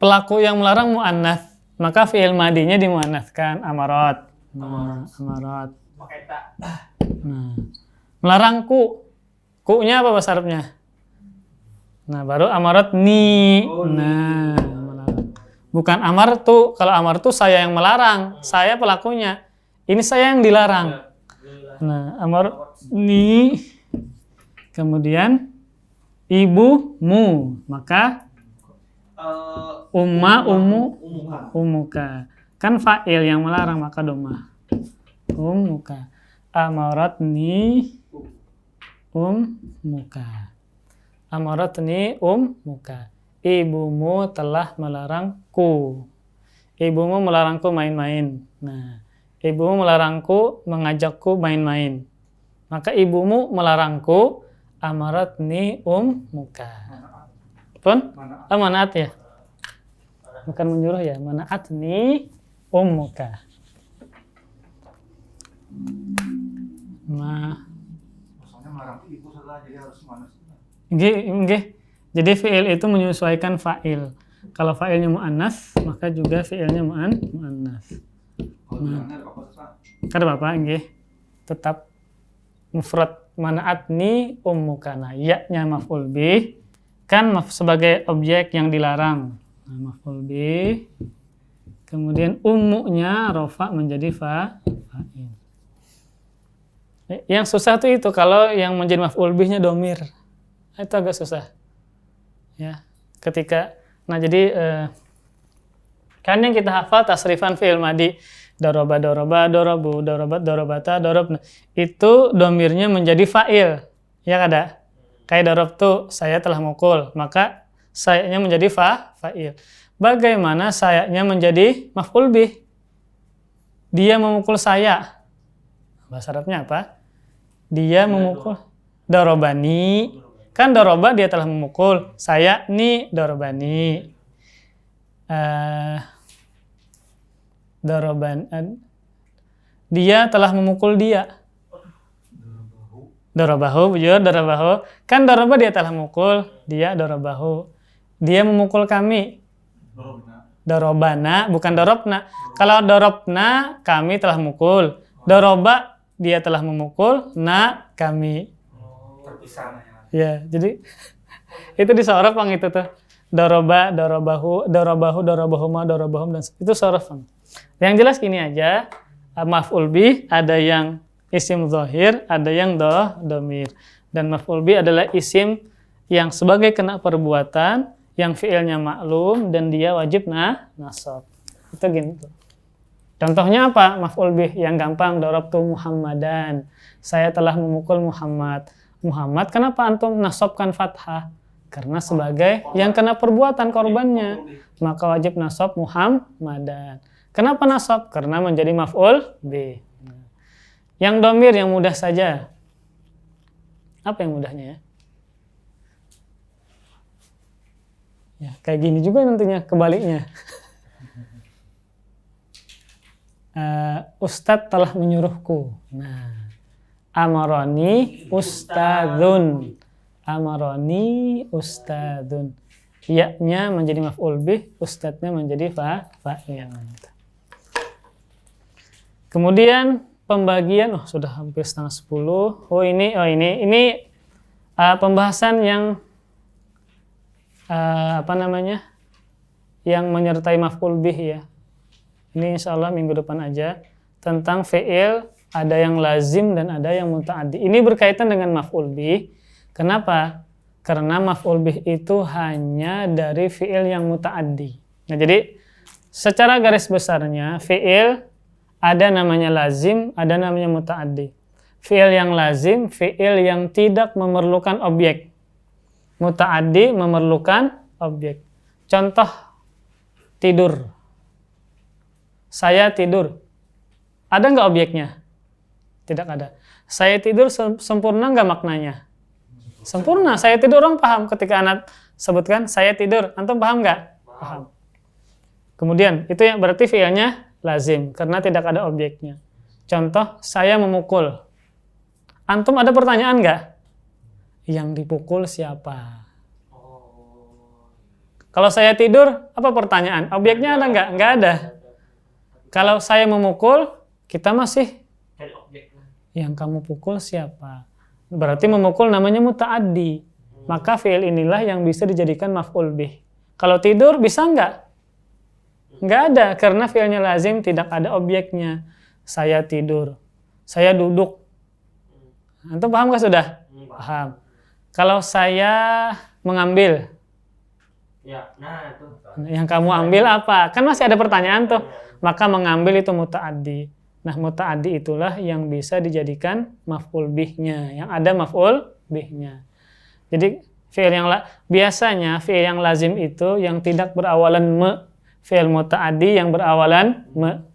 pelaku yang melarang muannats, maka fi'il madinya dimuannaskan amarat. Amarat. Melarangku. Ku-nya apa bahasa Arabnya? Baru amarat ni. Melarang. Bukan amartu. Kalau amartu saya yang melarang, saya pelakunya. Ini saya yang dilarang. Amarat ni. Kemudian ibumu, maka umuka. Kan fa'il yang melarang maka domah. Umuka. Amaratni umuka. Amaratni umuka. Ibumu telah melarangku. Ibumu melarangku main-main. Ibumu melarangku mengajakku main-main. Maka ibumu melarangku. Amaratni umuka. Pun? Manaat ya? Bukan menyuruh ya. Manaatni umuka. Maksudnya melarang ibu setelah jadi harus manas. Nggih. Jadi fi'il itu menyesuaikan fa'il. Kalau fa'ilnya mu'annas, maka juga fi'ilnya mu'annas. Kada apa-apa, nggih. Tetap mufrad. Mana'atni ummuka. Ya-nya maf'ul bih kan sebagai objek yang dilarang. Maf'ul bih. Kemudian ummunya rofa menjadi fa'il. Yang susah itu kalau yang menjadi maf'ul bihnya domir. Itu agak susah. Ya, ketika jadi kan yang kita hafal tasrifan fi'il madi. Doroba, dorobu, dorobat, dorobata, dorobna. Itu domirnya menjadi fa'il. Ya kada? Kayak dorob tuh, saya telah mukul. Maka sayanya menjadi fa'il. Bagaimana sayanya menjadi maf'ul bih? Dia memukul saya. Bahasa Arabnya apa? Dia memukul. Dorobani. Kan doroba dia telah memukul. Saya ni dorobani. Dia telah memukul dia. Dorobahu, bujur, dorobahu. Kan doroba dia telah memukul. Dia dorobahu. Dia memukul kami. Dorobana, bukan dorobna. Kalau dorobna, kami telah memukul. Doroba, dia telah memukul. Na, kami. Terpisah Ya, jadi itu di sorof Bang itu tuh. Doroba, dorobahu, dorobahu, dorobahuma, dorobahum, dan itu sorof Bang. Yang jelas gini aja, maf'ul bih ada yang isim zahir, ada yang domir. Dan maf'ul bih adalah isim yang sebagai kena perbuatan, yang fi'ilnya maklum dan dia wajib nasab. Itu gitu. Contohnya apa? Maf'ul bih yang gampang, darabtu Muhammadan. Saya telah memukul Muhammad. Muhammad, kenapa antum nasabkan fathah? Karena sebagai yang kena perbuatan korbannya, maka wajib nasab Muhammadan. Kenapa nasab? Karena menjadi maf'ul bih. Yang domir yang mudah saja. Apa yang mudahnya ya? Ya, kayak gini juga nantinya kebaliknya. Ustadz telah menyuruhku. Nah, amaroni ustadzun. Amaroni ustadzun. Ya-nya menjadi maf'ul bih, ustadznya menjadi fa'il. Kemudian pembagian, sudah hampir setengah 10. Ini pembahasan yang yang menyertai maf'ul bih ya. Ini insyaallah minggu depan aja tentang fi'il, ada yang lazim dan ada yang muta'addi. Ini berkaitan dengan maf'ul bih. Kenapa? Karena maf'ul bih itu hanya dari fi'il yang muta'addi. Nah, jadi secara garis besarnya fi'il ada namanya lazim, ada namanya muta'addi. Fi'il yang lazim, fi'il yang tidak memerlukan objek. Muta'addi memerlukan objek. Contoh tidur. Saya tidur. Ada nggak objeknya? Tidak ada. Saya tidur sempurna nggak maknanya? Sempurna. Saya tidur, orang paham ketika anak sebutkan saya tidur. Antum paham nggak? Paham. Kemudian itu yang berarti fi'ilnya lazim karena tidak ada objeknya. Contoh saya memukul. Antum ada pertanyaan nggak? Yang dipukul siapa? Kalau saya tidur, apa pertanyaan? Objeknya ada nggak? Nggak ada. Kalau saya memukul, kita masih yang kamu pukul siapa? Berarti memukul namanya muta'addi. Maka fi'il inilah yang bisa dijadikan maf'ul bih. Kalau tidur bisa nggak? Nggak ada, karena fi'ilnya lazim tidak ada objeknya. Saya tidur. Saya duduk. Antum paham nggak sudah? Paham. Kalau saya mengambil. Ya, nah itu. Yang kamu ambil apa? Kan masih ada pertanyaan tuh. Maka mengambil itu muta'addi. Nah, muta'addi itulah yang bisa dijadikan maf'ul bihnya, yang ada maf'ul bihnya. Jadi fi'il yang biasanya fi'il yang lazim itu yang tidak berawalan me, fi'il muta'addi yang berawalan me.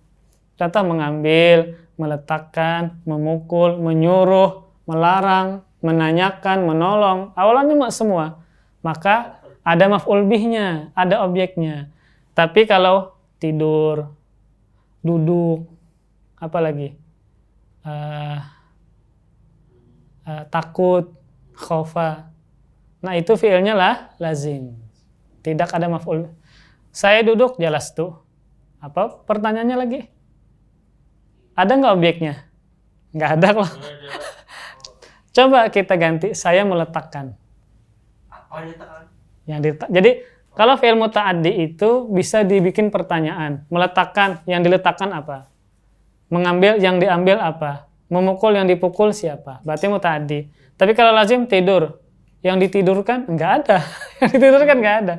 Contoh mengambil, meletakkan, memukul, menyuruh, melarang, menanyakan, menolong, awalannya me semua. Maka ada maf'ul bihnya, ada objeknya. Tapi kalau tidur, duduk, apa lagi? Takut, khofa. Nah, itu fi'ilnya lazim. Tidak ada maf'ul. Saya duduk, jelas tuh. Apa pertanyaannya lagi? Ada nggak objeknya? Nggak ada loh. Coba kita ganti, saya meletakkan. Apa diletakkan? Jadi kalau fi'il muta'addi itu bisa dibikin pertanyaan. Meletakkan, yang diletakkan apa? Mengambil, yang diambil apa? Memukul, yang dipukul siapa? Berarti muta'addi. Tapi kalau lazim tidur, yang ditidurkan enggak ada. Yang ditidurkan enggak ada.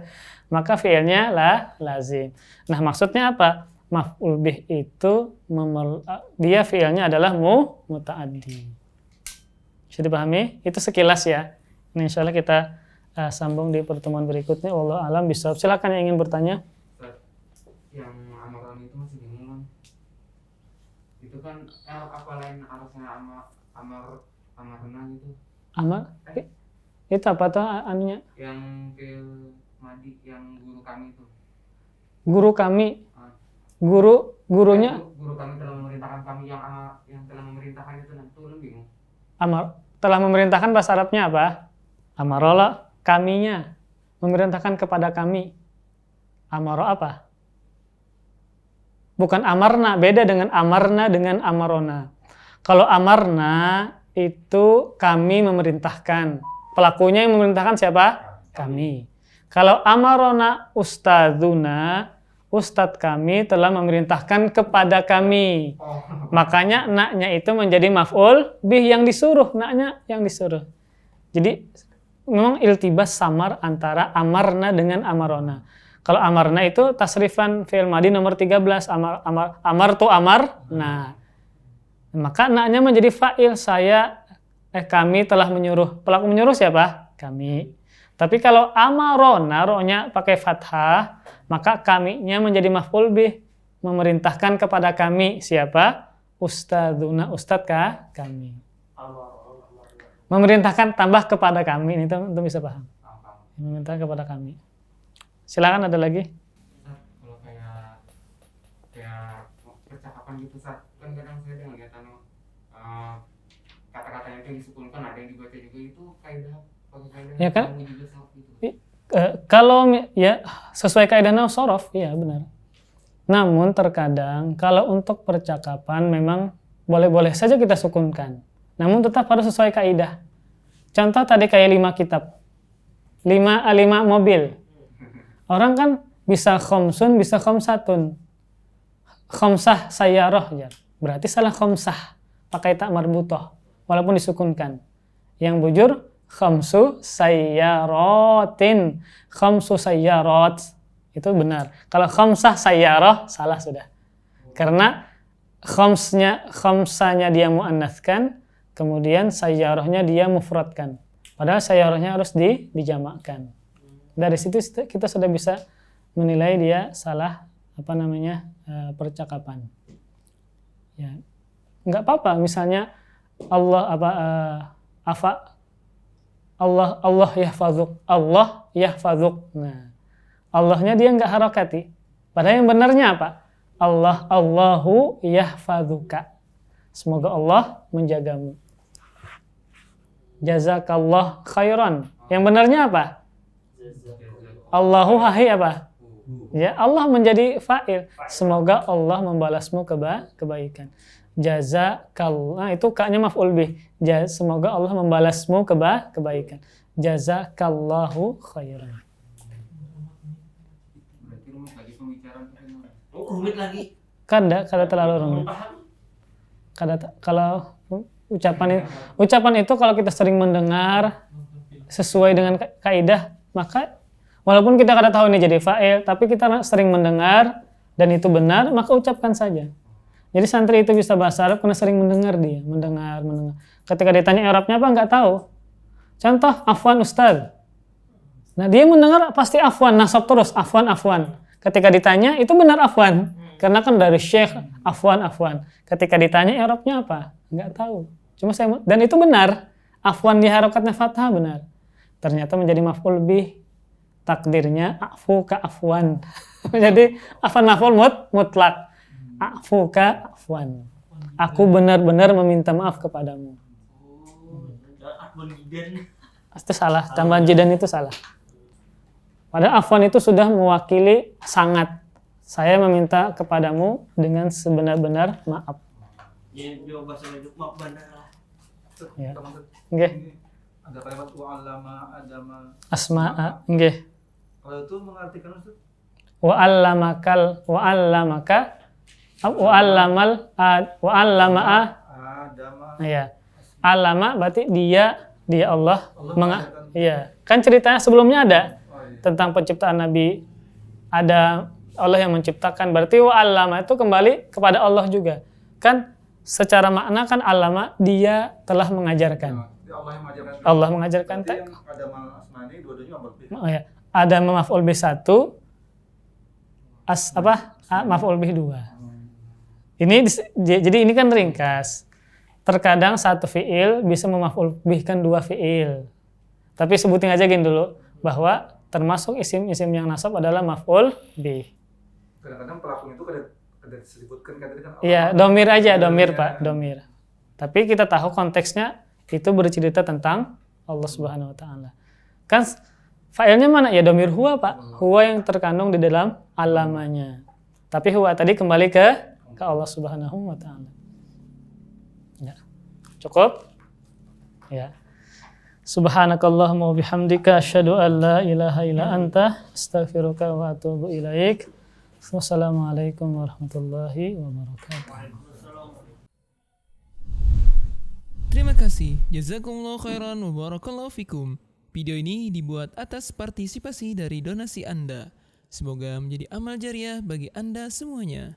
Maka fi'ilnya lazim. Nah, maksudnya apa? Maf'ul bih itu dia fi'ilnya adalah muta'addi. Bisa dipahami? Itu sekilas ya. Nah, insyaallah kita sambung di pertemuan berikutnya. Wallahu a'lam bishawab. Silakan yang ingin bertanya. Yang amaran itu masih bingung. Itu kan apa lain harusnya amarna gitu? Amar Itu apa tuh anunya? Yang fi'il madi yang guru kami itu. Guru kami. Gurunya Guru kami telah memerintahkan kami yang telah memerintahkan itu nanti turun bingung. telah memerintahkan bahasa Arabnya apa? Amarola, kaminya memerintahkan kepada kami. Amaro apa? Bukan amarna, beda dengan amarna dengan amarona. Kalau amarna itu kami memerintahkan. Pelakunya yang memerintahkan siapa? Kami. Kalau amarona ustadzuna, ustadz kami telah memerintahkan kepada kami. Makanya naknya itu menjadi maf'ul bih yang disuruh, naknya yang disuruh. Jadi memang iltibas samar antara amarna dengan amarona. Kalau amarna itu tasrifan fi'il madi nomor 13, amar tu amar. Nah, maka naknya menjadi fa'il, kami telah menyuruh. Pelaku menyuruh siapa? Kami. Tapi kalau amarona, ro-nya pakai fathah, maka kaminya menjadi maf'ul bih, memerintahkan kepada kami siapa? Ustadzuna, ustadz kami. Memerintahkan tambah kepada kami, itu bisa paham. Memerintahkan kepada kami. Silakan, ada lagi? Kalau kayak percakapan gitu, kan kadang saya dengar lihat kata-katanya itu yang disukunkan, ada yang dibaca juga, itu kaidah Ya kan? juga gitu. Kalau ya sesuai kaidah nahwu shorof, iya benar. Namun terkadang kalau untuk percakapan memang boleh-boleh saja kita sukunkan. Namun tetap harus sesuai kaidah. Contoh tadi kayak 5 kitab. 5 mobil. Orang kan bisa khomsun, bisa khomsatun. Khomsah sayyarah ya. Berarti salah khomsah. Pakai tak marbutoh. Walaupun disukunkan. Yang bujur khamsu sayyaratin. Khamsu sayyarat. Itu benar. Kalau khamsah sayyarah salah sudah. Karena khamsanya dia muannatskan, kemudian sayyarahnya dia mufradkan. Padahal sayyarahnya harus dijamakkan. Dari situ kita sudah bisa menilai dia salah percakapan. Ya. Enggak apa-apa misalnya Allah yahfazuk. Nah, Allahnya dia enggak harakati. Padahal yang benarnya apa? Allahu yahfazuka. Semoga Allah menjagamu. Jazakallah khairan. Yang benarnya apa? Allahu hahi apa? Ya, Allah menjadi fa'il. Semoga Allah membalasmu kebaikan. Jazakallah, itu ka-nya maf'ul bih. Semoga Allah membalasmu kebaikan. Jazakallahu khairan. Berarti rumit lagi pembicaraan itu. Rumit lagi. Kada terlalu rumit. Kalau ucapan itu kalau kita sering mendengar sesuai dengan kaidah, maka walaupun kita kada tahu ini jadi fa'il, tapi kita sering mendengar dan itu benar, maka ucapkan saja. Jadi santri itu bisa bahasa Arab karena sering mendengar dia, mendengar. Ketika ditanya Arabnya apa, nggak tahu. Contoh, afwan ustaz. Nah dia mendengar pasti afwan, nasab terus, afwan. Ketika ditanya, itu benar afwan. Karena kan dari syekh, afwan. Ketika ditanya Arabnya apa, nggak tahu. Dan itu benar, afwan di harokatnya fathah benar. Ternyata menjadi maf'ul bih. Takdirnya afu ka afwan. Jadi afwan maf'ul mutlak. Afu ka afwan. Aku benar-benar meminta maaf kepadamu. Itu salah. Tambahan jidan itu salah. Padahal afwan itu sudah mewakili sangat. Saya meminta kepadamu dengan sebenar-benar maaf. Jadi jawab bahasa hidup maaf benar. Ya. Teman-teman, Nggih. ada kalimat wa'allama adama Asma'a. Nggih. kalau itu mengartikan Ustaz? Wa'allama Adama. ya. Alama berarti dia Allah mengajarkan. iya. Kan ceritanya sebelumnya ada Oh, iya. tentang penciptaan Nabi. Ada Allah yang menciptakan. Berarti wa'allama itu kembali kepada Allah juga. Kan secara makna kan alama dia telah mengajarkan. Ya, Allah yang mengajarkan. Allah mengajarkan. Berarti yang Adama Asmani dua-duanya maf'ul bih. Oh, ya. Ada maf'ul bih 1, maf'ul bih 2. Jadi ini kan ringkas. Terkadang satu fi'il bisa memaf'ul bihkan 2 fi'il. Tapi sebutin aja gini dulu, bahwa termasuk isim-isim yang nasab adalah maf'ul bih. Kadang-kadang pelakunya itu kada disebutkan kan tadi kan. Iya, domir aja, domir Pak, domir. Tapi kita tahu konteksnya itu bercerita tentang Allah Subhanahu wa taala. Kan fa'ilnya mana? Ya domir huwa, Pak. Huwa yang terkandung di dalam alamanya. Tapi huwa tadi kembali ke Allah Subhanahu wa taala. Ya. Cukup? Ya. Subhanakallahumma wa bihamdika asyhadu an la ilaha illa anta astaghfiruka wa atubu ilaik. Wassalamualaikum warahmatullahi wabarakatuh. Terima kasih. Jazakumullah khairan wa barakallahu fikum. Video ini dibuat atas partisipasi dari donasi Anda. Semoga menjadi amal jariah bagi Anda semuanya.